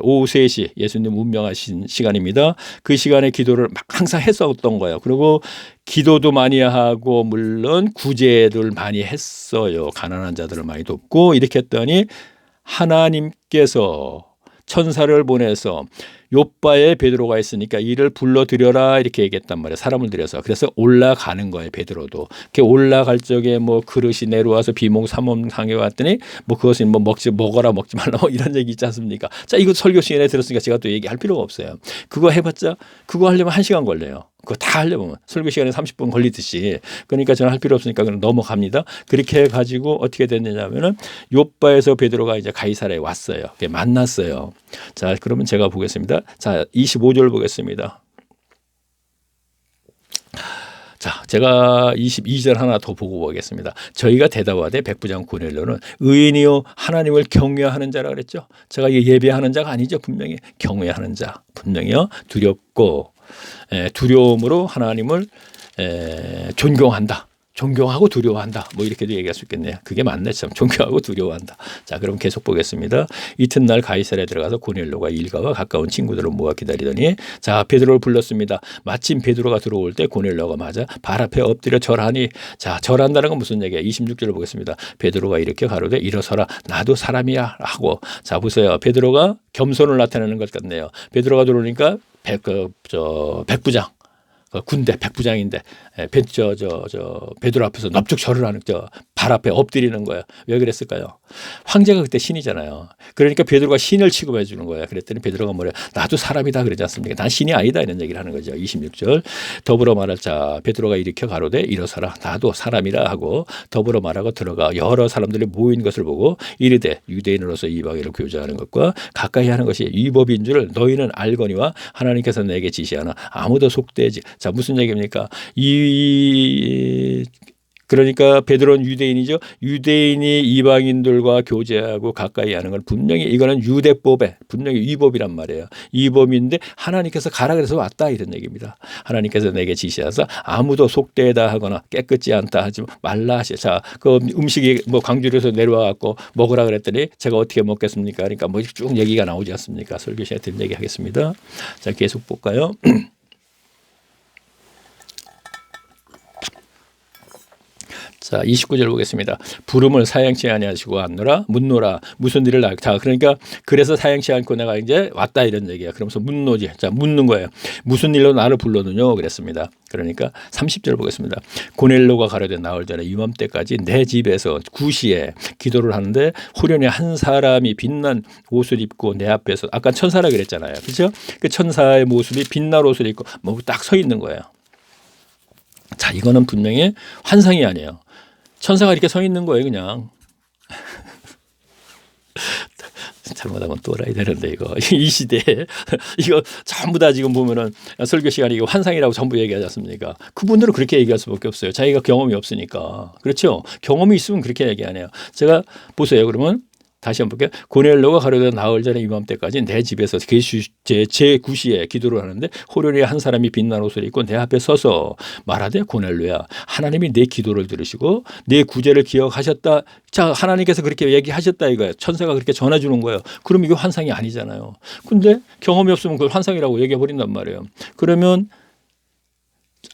Speaker 1: 오후 3시 예수님 운명하신 시간입니다. 그 시간에 기도를 막 항상 했었던 거예요. 그리고 기도도 많이 하고 물론 구제를 많이 했어요. 가난한 자들을 많이 돕고 이렇게 했더니 하나님께서 천사를 보내서 요바에 베드로가 있으니까 이를 불러들여라 이렇게 얘기했단 말이에요. 사람을 들여서. 그래서 올라가는 거예요. 베드로도. 이렇게 올라갈 적에 뭐 그릇이 내려와서 비몽사몽하게 왔더니 뭐 그것은 뭐 먹어라 먹지 말라 뭐 이런 얘기 있지 않습니까? 자, 이거 설교 시간에 들었으니까 제가 또 얘기할 필요가 없어요. 그거 해봤자 그거 하려면 1시간 걸려요. 그거 다 하려면 설교 시간에 30분 걸리듯이. 그러니까 저는 할 필요 없으니까 그냥 넘어갑니다. 그렇게 해가지고 어떻게 됐느냐면은 요바에서 베드로가 이제 가이사라에 왔어요. 만났어요. 자, 그러면 제가 보겠습니다. 자, 25절 보겠습니다. 자, 제가 22절 하나 더 보고 보겠습니다. 저희가 대답하되 백부장 고넬료는 의인이요 하나님을 경외하는 자라 그랬죠. 제가 예배하는 자가 아니죠. 분명히 경외하는 자. 분명히요. 두렵고 두려움으로 하나님을 존경한다. 존경하고 두려워한다. 뭐 이렇게도 얘기할 수 있겠네요. 그게 맞네. 참 존경하고 두려워한다. 자, 그럼 계속 보겠습니다. 이튿날 가이사랴에 들어가서 고넬료가 일가와 가까운 친구들을 모아 기다리더니 자, 베드로를 불렀습니다. 마침 베드로가 들어올 때 고넬료가 맞아 발 앞에 엎드려 절하니 자, 절한다는 건 무슨 얘기야? 26절을 보겠습니다. 베드로가 이렇게 가로되 일어서라 나도 사람이야 하고 자, 보세요. 베드로가 겸손을 나타내는 것 같네요. 베드로가 들어오니까 백부장 군대 백부장인데 베드로 앞에서 넙죽 절을 하는 발 앞에 엎드리는 거예요. 왜 그랬을까요? 황제가 그때 신이잖아요. 그러니까 베드로가 신을 취급해 주는 거예요. 그랬더니 베드로가 뭐래? 나도 사람이다 그러지 않습니까? 난 신이 아니다 이런 얘기를 하는 거죠. 26절 더불어 말하자 베드로가 일으켜 가로되 일어서라 나도 사람이라 하고 더불어 말하고 들어가 여러 사람들이 모인 것을 보고 이르되 유대인으로서 이방인을 교제하는 것과 가까이 하는 것이 위법인 줄 너희는 알거니와 하나님께서 내게 지시하나 아무도 속되지. 자, 무슨 얘기입니까? 그러니까 베드로는 유대인이죠. 유대인이 이방인들과 교제하고 가까이 하는 건 분명히 이거는 유대법에 분명히 위법이란 말이에요. 위법인데 하나님께서 가라 그래서 왔다 이런 얘기입니다. 하나님께서 내게 지시하사 아무도 속되다 하거나 깨끗지 않다 하지 말라 하시. 자, 그 음식이 뭐 광주에서 내려와 갖고 먹으라 그랬더니 제가 어떻게 먹겠습니까? 그러니까 뭐 쭉 얘기가 나오지 않습니까? 설교 시간에 든 얘기 하겠습니다. 자, 계속 볼까요? 자, 29절 보겠습니다. 부름을 사양치 아니하시고 안노라 묻노라 무슨 일을 자, 그러니까 그래서 사양치 않고 내가 이제 왔다 이런 얘기야. 그러면서 묻노지. 자, 묻는 거예요. 무슨 일로 나를 불렀느냐 그랬습니다. 그러니까 30절 보겠습니다. 고넬료가 가로되 나올 전에 이맘때까지 내 집에서 구시에 기도를 하는데 호련히 한 사람이 빛난 옷을 입고 내 앞에서 아까 천사라 그랬잖아요. 그렇죠? 그 천사의 모습이 빛날 옷을 입고 뭐 딱 서 있는 거예요. 자, 이거는 분명히 환상이 아니에요. 천사가 이렇게 서 있는 거예요, 그냥. 잘못하면 또라이 되는데 이거 이 시대에 이거 전부 다 지금 보면은 설교 시간에 이거 환상이라고 전부 얘기하지 않습니까? 그분들은 그렇게 얘기할 수밖에 없어요. 자기가 경험이 없으니까. 그렇죠? 경험이 있으면 그렇게 얘기 안 해요. 제가 보세요. 그러면 다시 한번 볼게요. 고넬료가 가로되 나흘 전에 이맘때까지 내 집에서 제 구시에 기도를 하는데 호련히 한 사람이 빛난 옷을 입고 내 앞에 서서 말하되 고넬료야 하나님이 내 기도를 들으시고 내 구제를 기억하셨다. 자, 하나님께서 그렇게 얘기하셨다 이거예요. 천사가 그렇게 전해주는 거예요. 그럼 이거 환상이 아니잖아요. 근데 경험이 없으면 그걸 환상이라고 얘기해 버린단 말이에요. 그러면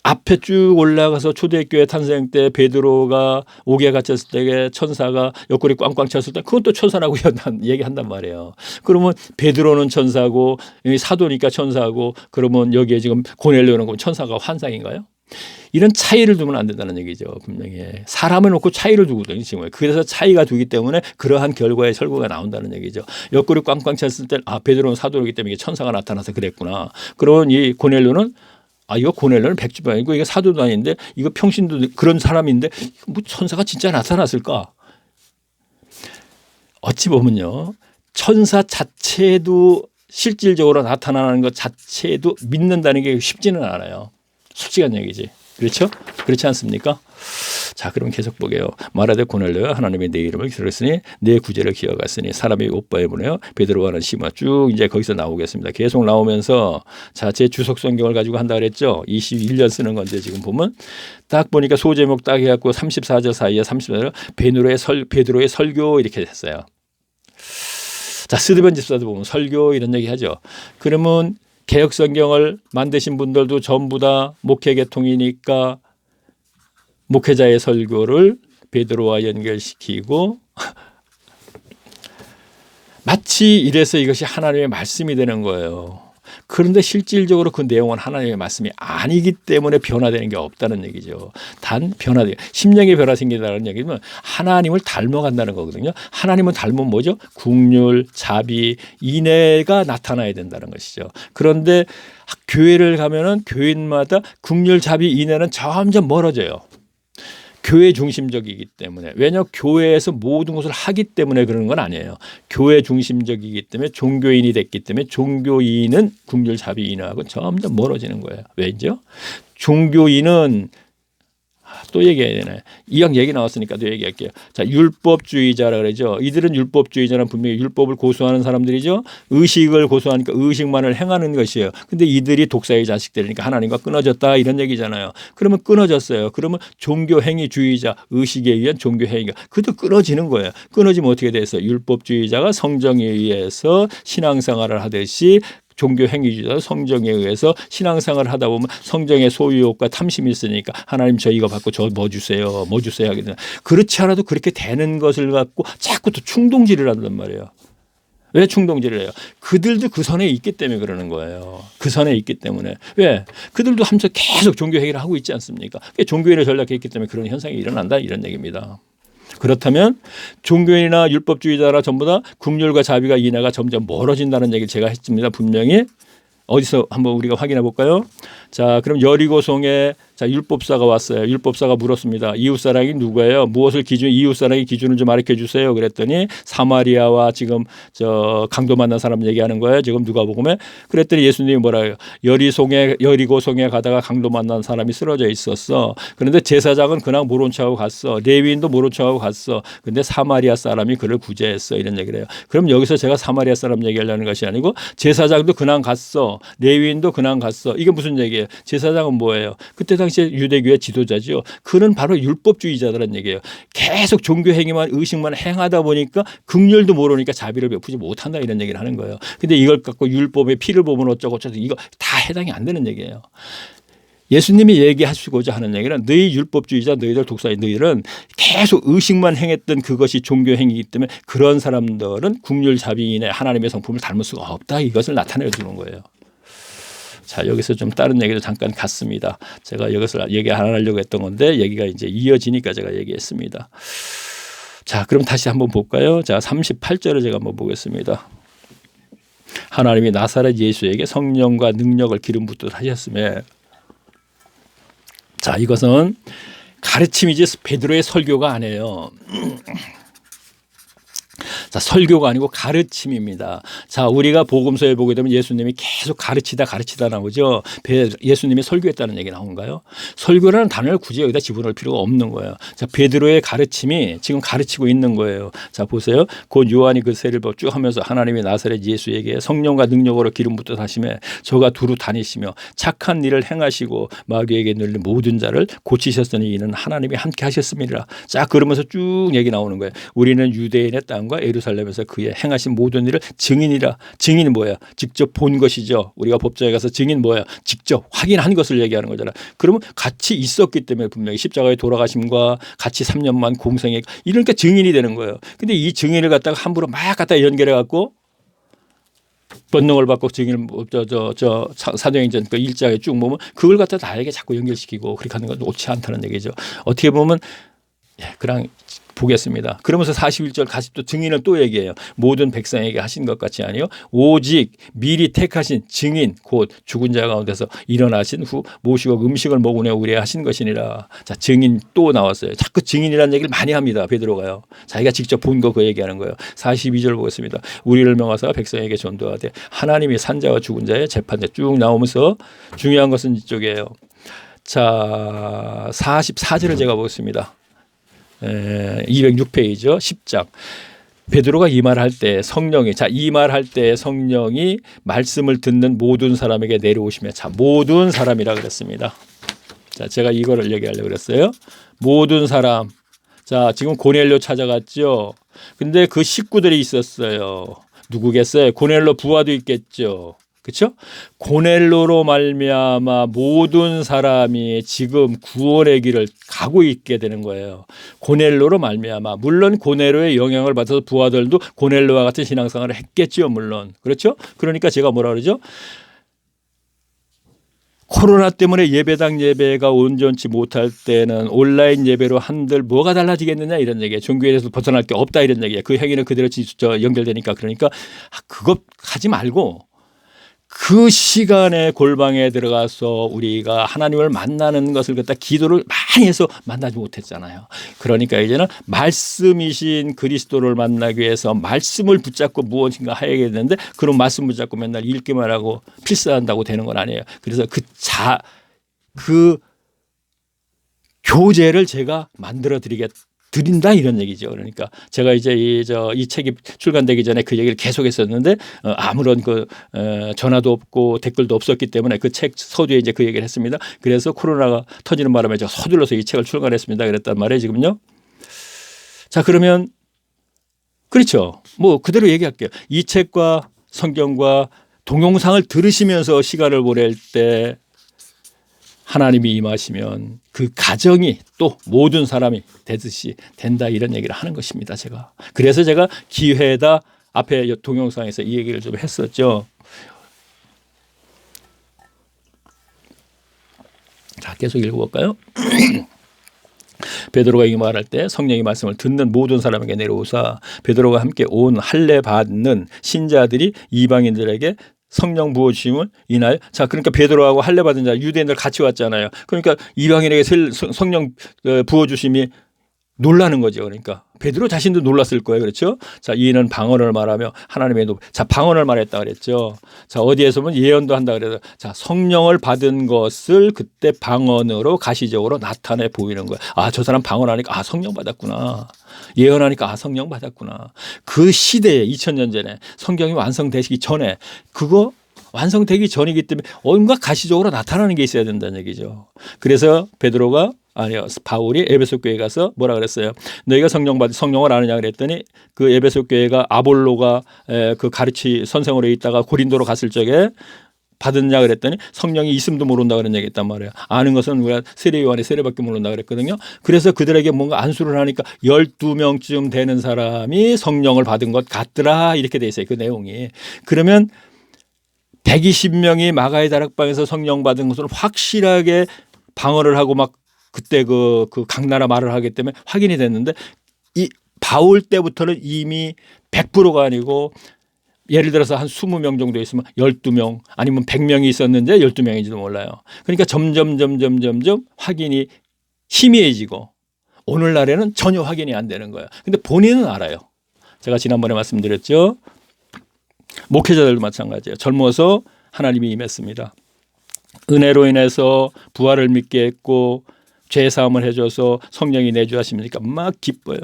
Speaker 1: 앞에 쭉 올라가서 초대교회 탄생 때 베드로가 옥에 갇혔을 때 천사가 옆구리 꽝꽝 쳤을 때 그건 또 천사라고 얘기한단 말이에요. 그러면 베드로는 천사고 사도니까 천사고 그러면 여기에 지금 고넬료는 천사가 환상인가요? 이런 차이를 두면 안 된다는 얘기죠. 분명히 사람을 놓고 차이를 두거든요. 지금 그래서 차이가 두기 때문에 그러한 결과의 설교가 나온다는 얘기죠. 옆구리 꽝꽝 쳤을 때 베드로는 사도이기 때문에 천사가 나타나서 그랬구나. 그러면 이 고넬료는 이거 고넬료는 백주병이고 이거 사도도 아닌데 이거 평신도 그런 사람인데 뭐 천사가 진짜 나타났을까? 어찌 보면요. 천사 자체도 실질적으로 나타나는 것 자체도 믿는다는 게 쉽지는 않아요. 솔직한 얘기지. 그렇죠? 그렇지 않습니까? 자, 그럼 계속 보게요. 말하되 고넬료야 하나님이 내 이름을 들었으니 내 구제를 기억하으니 사람이 오빠에 보내요. 베드로와는 시몬 쭉 이제 거기서 나오겠습니다. 계속 나오면서 자, 제 주석 성경을 가지고 한다 그랬죠. 21년 쓰는 건데 지금 보면 딱 보니까 소제목 딱 해갖고 34절 사이에 34절 베드로의 설교 이렇게 됐어요. 자, 스드변 집사도 보면 설교 이런 얘기 하죠. 그러면 개혁 성경을 만드신 분들도 전부 다 목회 계통이니까 목회자의 설교를 베드로와 연결시키고 마치 이래서 이것이 하나님의 말씀이 되는 거예요. 그런데 실질적으로 그 내용은 하나님의 말씀이 아니기 때문에 변화되는 게 없다는 얘기죠. 단 변화돼요. 심령의 변화 생긴다는 얘기는 하나님을 닮아간다는 거거든요. 하나님은 닮으면 뭐죠? 국률, 자비, 인애가 나타나야 된다는 것이죠. 그런데 교회를 가면은 교인마다 국률, 자비, 인애는 점점 멀어져요. 교회 중심적이기 때문에. 왜냐 교회에서 모든 것을 하기 때문에 그러는 건 아니에요. 교회 중심적이기 때문에 종교인이 됐기 때문에 종교인은 국률 자비 인하고 점점 멀어지는 거예요. 왜죠? 종교인은 또 얘기해야 되네. 이왕 얘기 나왔으니까 또 얘기할게요. 자, 율법주의자라 그러죠. 이들은 율법주의자는 분명히 율법을 고수하는 사람들이죠. 의식을 고수하니까 의식만을 행하는 것이에요. 근데 이들이 독사의 자식들이니까 하나님과 끊어졌다 이런 얘기잖아요. 그러면 끊어졌어요. 그러면 종교행위주의자, 의식에 의한 종교행위가 그것도 끊어지는 거예요. 끊어지면 어떻게 돼서 율법주의자가 성정에 의해서 신앙생활을 하듯이 종교행위주의자 성정에 의해서 신앙생활을 하다 보면 성정의 소유욕과 탐심이 있으니까 하나님 저 이거 받고 저 뭐 주세요. 뭐 주세요 하게 되는 그렇지 않아도 그렇게 되는 것을 갖고 자꾸 또 충동질을 한단 말이에요. 왜 충동질을 해요? 그들도 그 선에 있기 때문에 그러는 거예요. 그 선에 있기 때문에. 왜? 그들도 하면서 계속 종교행위를 하고 있지 않습니까? 종교인을 전락했기 때문에 그런 현상이 일어난다 이런 얘기입니다. 그렇다면 종교인이나 율법주의자나 전부 다 긍휼과 자비가 인하가 점점 멀어진다는 얘기를 제가 했습니다. 분명히. 어디서 한번 우리가 확인해 볼까요? 자, 그럼 여리고성에 자, 율법사가 왔어요. 율법사가 물었습니다. 이웃사랑이 누구예요? 무엇을 기준, 이웃사랑의 기준을 좀 가르쳐 주세요. 그랬더니 사마리아와 지금 저 강도 만난 사람 얘기하는 거예요. 지금 누가복음에. 그랬더니 예수님이 뭐라 해요? 여리고성에 가다가 강도 만난 사람이 쓰러져 있었어. 그런데 제사장은 그냥 모른 척하고 갔어. 레위인도 모른 척하고 갔어. 근데 사마리아 사람이 그를 구제했어. 이런 얘기를 해요. 그럼 여기서 제가 사마리아 사람 얘기하려는 것이 아니고 제사장도 그냥 갔어. 레위인도 그냥 갔어. 이게 무슨 얘기예요? 제사장은 뭐예요? 그때 당시에 유대교의 지도자죠. 그는 바로 율법주의자라는 얘기예요. 계속 종교 행위만 의식만 행하다 보니까 긍휼도 모르니까 자비를 베푸지 못한다 이런 얘기를 하는 거예요. 근데 이걸 갖고 율법의 피를 보면 어쩌고 이거 다 해당이 안 되는 얘기예요. 예수님이 얘기하시고자 하는 얘기는 너희 율법주의자 너희들 독사의 너희들은 계속 의식만 행했던 그것이 종교 행위이기 때문에 그런 사람들은 긍휼 자비인의 하나님의 성품을 닮을 수가 없다 이것을 나타내 주는 거예요. 자, 여기서 좀 다른 얘기도 잠깐 갔습니다. 제가 여기서 얘기 안 하려고 했던 건데 얘기가 이제 이어지니까 제가 얘기했습니다. 자, 그럼 다시 한번 볼까요? 자, 38절을 제가 한번 보겠습니다. 하나님이 나사렛 예수에게 성령과 능력을 기름 붓듯 하셨음에 자, 이것은 가르침이지 베드로의 설교가 아니에요. 자, 설교가 아니고 가르침입니다. 자, 우리가 복음서에 보게 되면 예수님이 계속 가르치다 나오죠. 예수님이 설교했다는 얘기 나온가요? 설교라는 단어를 굳이 여기다 집어넣을 필요가 없는 거예요. 자, 베드로의 가르침이 지금 가르치고 있는 거예요. 자, 보세요. 곧 요한이 그 세를 쭉 하면서 하나님이 나사렛 예수에게 성령과 능력으로 기름 붓듯 하시매 저가 두루 다니시며 착한 일을 행하시고 마귀에게 눌린 모든 자를 고치셨으니 이는 하나님이 함께 하셨습니다. 자, 그러면서 쭉 얘기 나오는 거예요. 우리는 유대인의 땅과 예루살렘에서 그의 행하신 모든 일을 증인이라. 증인이 뭐야? 직접 본 것이죠. 우리가 법정에 가서 증인 뭐야? 직접 확인한 것을 얘기하는 거잖아. 그러면 같이 있었기 때문에 분명히 십자가에 돌아가심과 같이 3년만 공생에 이러니까 증인이 되는 거예요. 근데 이 증인을 갖다가 함부로 막 갖다 연결해 갖고 권능을 받고 증인을 사도행전 그 1장에 쭉 보면 그걸 갖다 나에게 자꾸 연결시키고 그렇게 하는 건 옳지 않다는 얘기죠. 어떻게 보면 그냥 보겠습니다. 그러면서 41절 다시 또 증인을 또 얘기해요. 모든 백성에게 하신 것 같이 아니요. 오직 미리 택하신 증인 곧 죽은 자 가운데서 일어나신 후 모시고 음식을 먹으려 우리 하신 것이니라. 자, 증인 또 나왔어요. 자꾸 증인이라는 얘기를 많이 합니다. 베드로가요. 자기가 직접 본 거 그 얘기하는 거예요. 42절 보겠습니다. 우리를 명하사 백성에게 전도하되 하나님이 산자와 죽은 자의 재판자 쭉 나오면서 중요한 것은 이쪽이에요. 자, 44절을 제가 보겠습니다. 206페이지죠. 10장. 베드로가 이 말할 때 성령이 이 말할 때 성령이 말씀을 듣는 모든 사람에게 내려오시며 자, 모든 사람이라 그랬습니다. 자, 제가 이거를 얘기하려고 그랬어요. 모든 사람. 자, 지금 고넬료 찾아갔죠. 근데 그 식구들이 있었어요. 누구겠어요? 고넬료 부하도 있겠죠. 그렇죠? 고넬로로 말미암아 모든 사람이 지금 구원의 길을 가고 있게 되는 거예요. 고넬로로 말미암아 물론 고넬로의 영향을 받아서 부하들도 고넬로와 같은 신앙생활을 했겠죠. 물론 그렇죠? 그러니까 제가 뭐라 그러죠? 코로나 때문에 예배당 예배가 온전치 못할 때는 온라인 예배로 한들 뭐가 달라지겠느냐 이런 얘기예요. 종교에서 벗어날 게 없다 이런 얘기예요. 그 행위는 그대로 연결되니까 그러니까 그거 하지 말고 그 시간에 골방에 들어가서 우리가 하나님을 만나는 것을 갖다 기도를 많이 해서 만나지 못했잖아요. 그러니까 이제는 말씀이신 그리스도를 만나기 위해서 말씀을 붙잡고 무엇인가 해야 되는데 그런 말씀 붙잡고 맨날 읽기만 하고 필사한다고 되는 건 아니에요. 그래서 그 교재를 제가 만들어 드린다 이런 얘기죠. 그러니까 제가 이제 이 책이 출간되기 전에 그 얘기를 계속했었는데 아무런 전화도 없고 댓글도 없었기 때문에 그 책 서두에 이제 그 얘기를 했습니다. 그래서 코로나가 터지는 바람에 제가 서둘러서 이 책을 출간했습니다. 그랬단 말이에요, 지금요. 자, 그러면 그렇죠. 뭐 그대로 얘기할게요. 이 책과 성경과 동영상을 들으시면서 시간을 보낼 때 하나님이 임하시면 그 가정이 또 모든 사람이 되듯이 된다 이런 얘기를 하는 것입니다. 제가. 그래서 제가 기회다 앞에 동영상에서 이 얘기를 좀 했었죠. 자, 계속 읽어볼까요? 베드로가 이 말할 때 성령의 말씀을 듣는 모든 사람에게 내려오사 베드로가 함께 온 할례 받는 신자들이 이방인들에게 성령 부어주심을 인하여 자 그러니까 베드로하고 할례 받은 자 유대인들 같이 왔잖아요. 그러니까 이방인에게 성령 부어주심이 놀라는 거죠. 그러니까 베드로 자신도 놀랐을 거예요. 그렇죠? 자, 이는 방언을 말하며 하나님의 자 방언을 말했다 그랬죠. 자 어디에서 보면 예언도 한다 그래서 자 성령을 받은 것을 그때 방언으로 가시적으로 나타내 보이는 거예요. 아, 저 사람 방언하니까 아 성령 받았구나. 예언하니까 아 성령 받았구나. 그 시대에 2000년 전에 성경이 완성되기 전에 그거 완성되기 전이기 때문에 뭔가 가시적으로 나타나는 게 있어야 된다는 얘기죠. 그래서 베드로가 아니요 바울이 에베소 교회에 가서 뭐라 그랬어요. 너희가 성령을 아느냐 그랬더니 그 에베소 교회가 아볼로가 그 가르치 선생으로 있다가 고린도로 갔을 적에 받았냐 그랬더니 성령이 있음도 모른다 그런 얘기했단 말이에요. 아는 것은 우리가 세례 요한의 세례밖에 모른다 그랬거든요. 그래서 그들에게 뭔가 안수를 하니까 12명쯤 되는 사람이 성령을 받은 것 같더라 이렇게 돼 있어요. 그 내용이. 그러면 120명이 마가의 다락방에서 성령 받은 것을 확실하게 방언을 하고 막 그때 각 나라 말을 하기 때문에 확인이 됐는데 이 바울 때부터는 이미 100%가 아니고 예를 들어서 한 20명 정도 있으면 12명 아니면 100명이 있었는데 12명인지도 몰라요. 그러니까 점점 확인이 희미해지고 오늘날에는 전혀 확인이 안 되는 거예요. 근데 본인은 알아요. 제가 지난번에 말씀드렸죠. 목회자들도 마찬가지예요. 젊어서 하나님이 임했습니다. 은혜로 인해서 부활을 믿게 했고 죄 사함을 해줘서 성령이 내주하십니까? 막 기뻐요.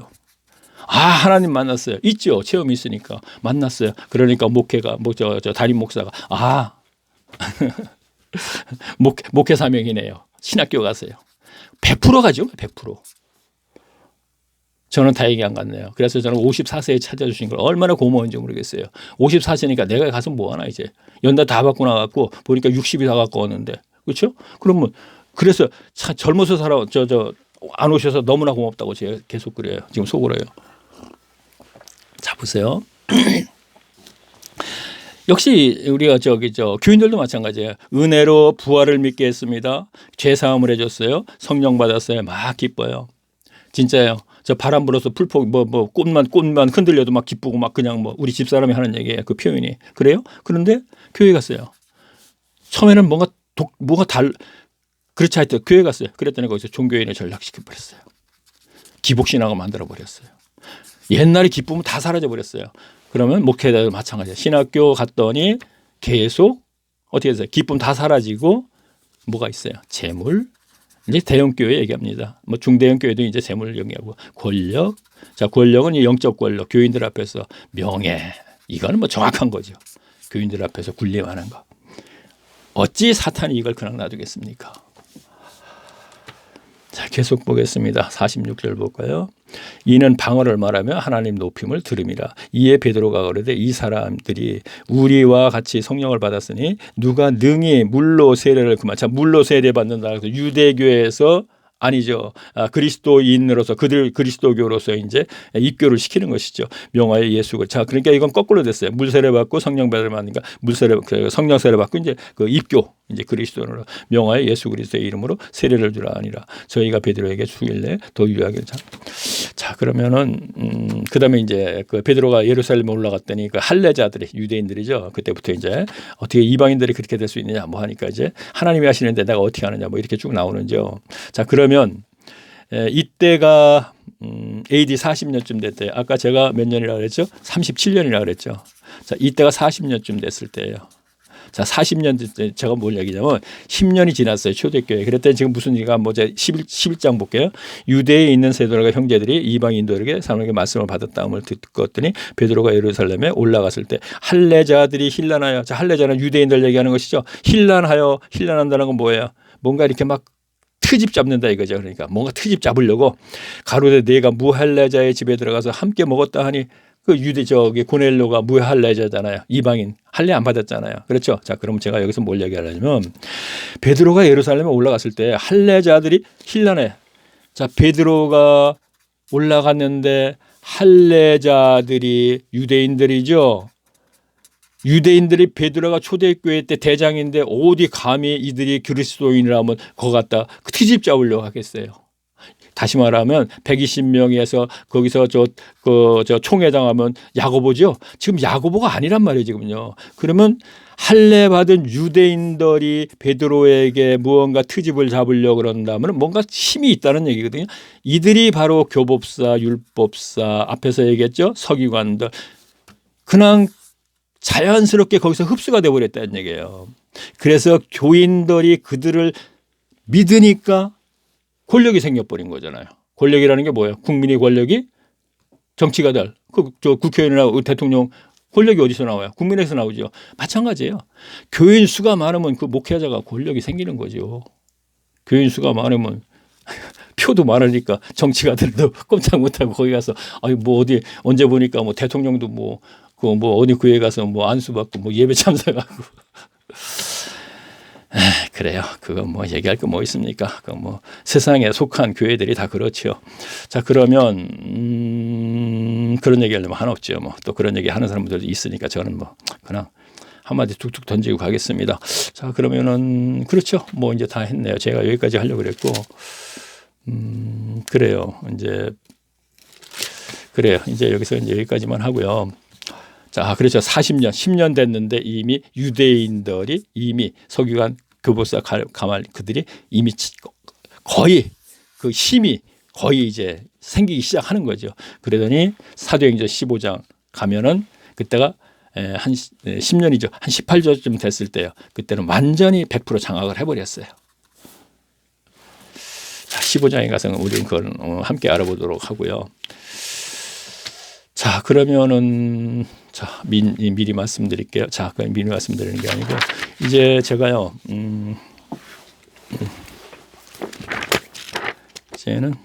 Speaker 1: 아 하나님 만났어요. 있죠. 체험이 있으니까 만났어요. 그러니까 목회가 담임 목사가 아 목회 사명이네요. 신학교 가세요. 100% 가죠. 100%. 저는 다행히 안 갔네요. 그래서 저는 54세에 찾아주신 걸 얼마나 고마운지 모르겠어요. 54세니까 내가 가서 뭐하나 이제. 연다 다 받고 나갔고 보니까 60이 다 갖고 왔는데. 그렇죠? 그러면 그래서 젊어서 안 오셔서 너무나 고맙다고 제가 계속 그래요. 지금 속으로요. 자 보세요. 역시 우리가 교인들도 마찬가지예요. 은혜로 부활을 믿게 했습니다. 죄 사함을 해줬어요. 성령 받았어요. 막 기뻐요. 진짜예요. 저 바람 불어서 풀폭 꽃만 흔들려도 막 기쁘고 막 그냥 우리 집사람이 하는 얘기예요. 그 표현이. 그래요? 그런데 교회 갔어요. 처음에는 그렇지 하여튼 교회 갔어요. 그랬더니 거기서 종교인을 전락시켜 버렸어요. 기복신앙을 만들어 버렸어요. 옛날에 기쁨은 다 사라져 버렸어요. 그러면 목회자도 마찬가지예요. 신학교 갔더니 계속 어떻게 됐어요? 기쁨 다 사라지고 뭐가 있어요? 재물. 이제 대형교회 얘기합니다. 중대형교회도 이제 재물을 얘기하고 권력. 자, 권력은 영적 권력. 교인들 앞에서 명예. 이거는 정확한 거죠. 교인들 앞에서 군림하는 거. 어찌 사탄이 이걸 그냥 놔두겠습니까? 자, 계속 보겠습니다. 46절 볼까요? 이는 방언을 말하며 하나님 높임을 들음이라. 이에 베드로가 그러되 이 사람들이 우리와 같이 성령을 받았으니 누가 능히 물로 세례를 자, 물로 세례 받는다. 그래서 유대교에서 아니죠. 그리스도인으로서 그들 그리스도교로서 이제 입교를 시키는 것이죠. 명하여 예수를. 자, 그러니까 이건 거꾸로 됐어요. 물세례 받고 성령 세례 받으니까 성령 세례 받고 이제 그 입교 이제 그리스도로 명하여 예수 그리스도의 이름으로 세례를 주라 하니라. 저희가 베드로에게 주길래 더 유하게 자 그러면은 그다음에 이제 그 베드로가 예루살렘에 올라갔더니 그 할례자들이 유대인들이죠. 그때부터 이제 어떻게 이방인들이 그렇게 될 수 있느냐 하니까 이제 하나님이 하시는데 내가 어떻게 하느냐 이렇게 쭉 나오는죠. 자 그러면 이때가 AD 40년쯤 됐대요. 아까 제가 몇 년이라고 그랬죠? 37년이라고 그랬죠. 자 이때가 40년쯤 됐을 때예요. 자, 40년 제가 뭘 얘기냐면 10년이 지났어요. 초대교회. 그랬더니 지금 무슨 일가 뭐 11장 볼게요. 유대에 있는 세도라가 형제들이 이방인들에게 사람에게 말씀을 받았다음을 듣었더니 베드로가 예루살렘에 올라갔을 때 할례자들이 힐난하여, 자, 할례자는 유대인들 얘기하는 것이죠. 힐난한다는 건 뭐예요? 뭔가 이렇게 막 트집 잡는다 이거죠. 그러니까 뭔가 트집 잡으려고 가로되 내가 무할례자의 집에 들어가서 함께 먹었다 하니 그 유대 저기 고넬료가 무할례자잖아요. 이방인 할례 안 받았잖아요. 그렇죠? 자, 그럼 제가 여기서 뭘 얘기하려면 베드로가 예루살렘에 올라갔을 때 할례자들이 힐난해. 자, 베드로가 올라갔는데 할례자들이 유대인들이죠. 유대인들이 베드로가 초대교회 때 대장인데 어디 감히 이들이 그리스도인이라면 거 갖다 트집 잡으려고 하겠어요. 다시 말하면 120명에서 거기서 저 총회장 하면 야고보죠. 지금 야고보가 아니란 말이에요, 지금요. 그러면 할례 받은 유대인들이 베드로에게 무언가 트집을 잡으려고 그런다면 뭔가 힘이 있다는 얘기거든요. 이들이 바로 교법사, 율법사, 앞에서 얘기했죠. 서기관들. 그냥 자연스럽게 거기서 흡수가 되어버렸다는 얘기예요. 그래서 교인들이 그들을 믿으니까 권력이 생겨버린 거잖아요. 권력이라는 게 뭐예요? 국민의 권력이 정치가들, 저 국회의원이나 대통령 권력이 어디서 나와요? 국민에서 나오죠. 마찬가지예요. 교인 수가 많으면 그 목회자가 권력이 생기는 거죠. 교인 수가 많으면 표도 많으니까 정치가들도 꼼짝 못하고 거기 가서 아니 뭐 어디 언제 보니까 뭐 대통령도 뭐 어디 교회 가서 뭐 안수 받고 뭐 예배 참석하고 그래요. 그거 뭐 얘기할 거 뭐 있습니까? 그 뭐 세상에 속한 교회들이 다 그렇죠. 자, 그러면 그런 얘기하려면 하나 없죠. 뭐 또 그런 얘기 하는 사람들도 있으니까 저는 뭐 그냥 한마디 툭툭 던지고 가겠습니다. 자, 그러면은 그렇죠. 뭐 이제 다 했네요. 제가 여기까지 하려고 그랬고 그래요. 이제 여기서 이제 여기까지만 하고요. 자, 그렇죠. 40년, 10년 됐는데 이미 유대인들이 이미 서기관, 교법사, 가말 그들이 이미 거의 그 힘이 거의 이제 생기기 시작하는 거죠. 그러더니 사도행전 15장 가면은 그때가 한 10년이죠. 한 18조쯤 됐을 때요. 그때는 완전히 100% 장악을 해버렸어요. 자, 15장에 가서는 우리는 그걸 함께 알아보도록 하고요. 자, 그러면은 자, 미리 말씀드릴게요. 자, 그냥 미리 말씀드리는 게 아니고 이제 제가요. 이제는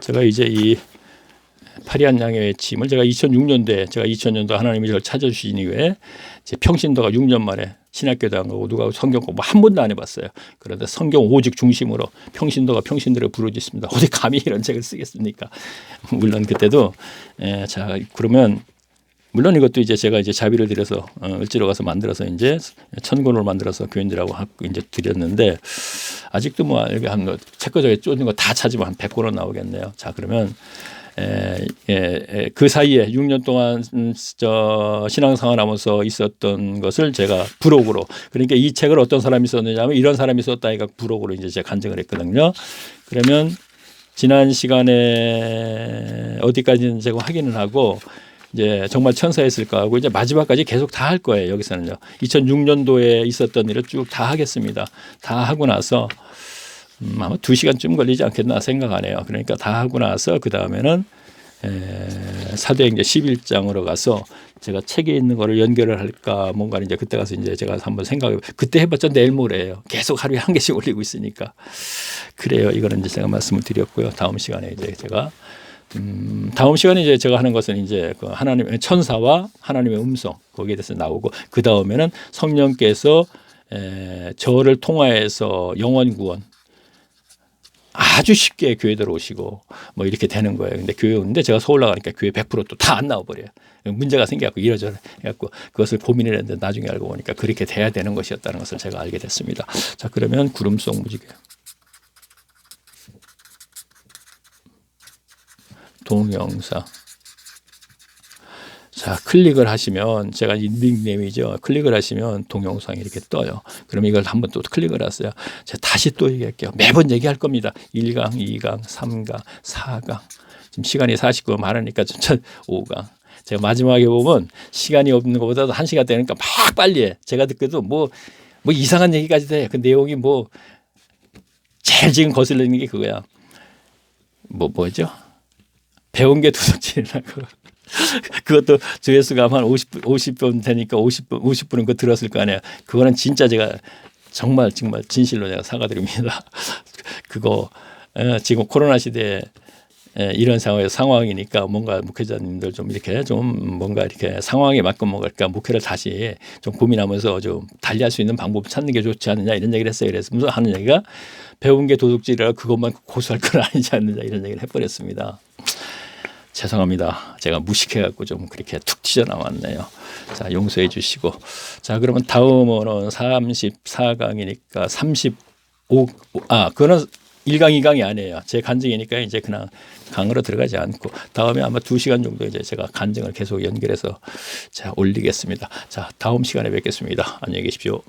Speaker 1: 제가 이제 이 파리한 양의 외침을 제가 2000년도 하나님이 저를 찾아주신 이후에 제 평신도가 6년 만에 신학교도 안 가고 누가 성경 공부 한 번도 안 해봤어요. 그런데 성경 오직 중심으로 평신도가 평신도를 부르짖습니다. 어디 감히 이런 책을 쓰겠습니까? 물론 그때도 자, 그러면 물론 이것도 이제 제가 이제 자비를 들여서 을지로 가서 만들어서 이제 천권을 만들어서 교인들하고 이제 드렸는데 아직도 뭐 여기 한 책거저에 쫓는 거 다 찾으면 한 100권은 나오겠네요. 자, 그러면 그 사이에 6년 동안 저 신앙생활 하면서 있었던 것을 제가 부록으로, 그러니까 이 책을 어떤 사람이 썼느냐면 이런 사람이 썼다니까 부록으로 이제 제가 간증을 했거든요. 그러면 지난 시간에 어디까지는 제가 확인을 하고 이제 정말 천사였을까 하고 이제 마지막까지 계속 다 할 거예요. 여기서는요. 2006년도에 있었던 일을 쭉 다 하겠습니다. 다 하고 나서 아마 2시간쯤 걸리지 않겠나 생각하네요. 그러니까 다 하고 나서 그 다음에는 사도행전 11장으로 가서 제가 책에 있는 거를 연결을 할까 뭔가 이제 그때 가서 이제 제가 한번 생각해 그때 해봤자 내일 모레예요. 계속 하루에 한 개씩 올리고 있으니까 그래요. 이거는 이제 제가 말씀을 드렸고요. 다음 시간에 이제 제가 다음 시간에 이제 제가 하는 것은 이제 그 하나님의 천사와 하나님의 음성 거기에 대해서 나오고 그 다음에는 성령께서 저를 통하여서 영원 구원 아주 쉽게 교회 들어오시고 뭐 이렇게 되는 거예요. 근데 교회 오는데 제가 서울 나가니까 교회 100% 또 다 안 나와버려요. 문제가 생겨갖고 이러저러 해갖고 그것을 고민을 했는데 나중에 알고 보니까 그렇게 돼야 되는 것이었다는 것을 제가 알게 됐습니다. 자, 그러면 구름 속 무지개. 동영상. 자, 클릭을 하시면 제가 이 닉네임이죠. 클릭을 하시면 동영상이 이렇게 떠요. 그럼 이걸 한번 또 클릭을 하세요. 제가 다시 또 얘기할게요. 매번 얘기할 겁니다. 1강, 2강, 3강, 4강. 지금 시간이 49분 많으니까 5강. 제가 마지막에 보면 시간이 없는 것보다도 1시간 되니까 막 빨리 해. 제가 듣기도 뭐 이상한 얘기까지 돼. 그 내용이 뭐 제일 지금 거슬리는 게 그거야. 뭐죠? 배운 게 도둑질이라고. 그것도 조회수가 한 50분 되니까 50분은 그거 들었을 거 아니에요. 그거는 진짜 제가 정말 진실로 제가 사과드립니다. 그거 지금 코로나 시대에 이런 상황이니까 뭔가 목회자님들 좀 이렇게 좀 뭔가 이렇게 상황에 맞고 뭔가 목회를 다시 좀 고민하면서 좀 달리할 수 있는 방법 찾는 게 좋지 않느냐 이런 얘기를 했어요. 그래서 하는 얘기가 배운 게 도둑질이라 그것만 고수할 건 아니지 않느냐 이런 얘기를 해버렸습니다. 죄송합니다. 제가 무식해갖고 좀 그렇게 툭 튀어나왔네요. 자, 용서해 주시고. 자, 그러면 다음은 34강이니까 그거는 1강, 2강이 아니에요. 제 간증이니까 이제 그냥 강으로 들어가지 않고 다음에 아마 2시간 정도 이제 제가 간증을 계속 연결해서 자, 올리겠습니다. 자, 다음 시간에 뵙겠습니다. 안녕히 계십시오.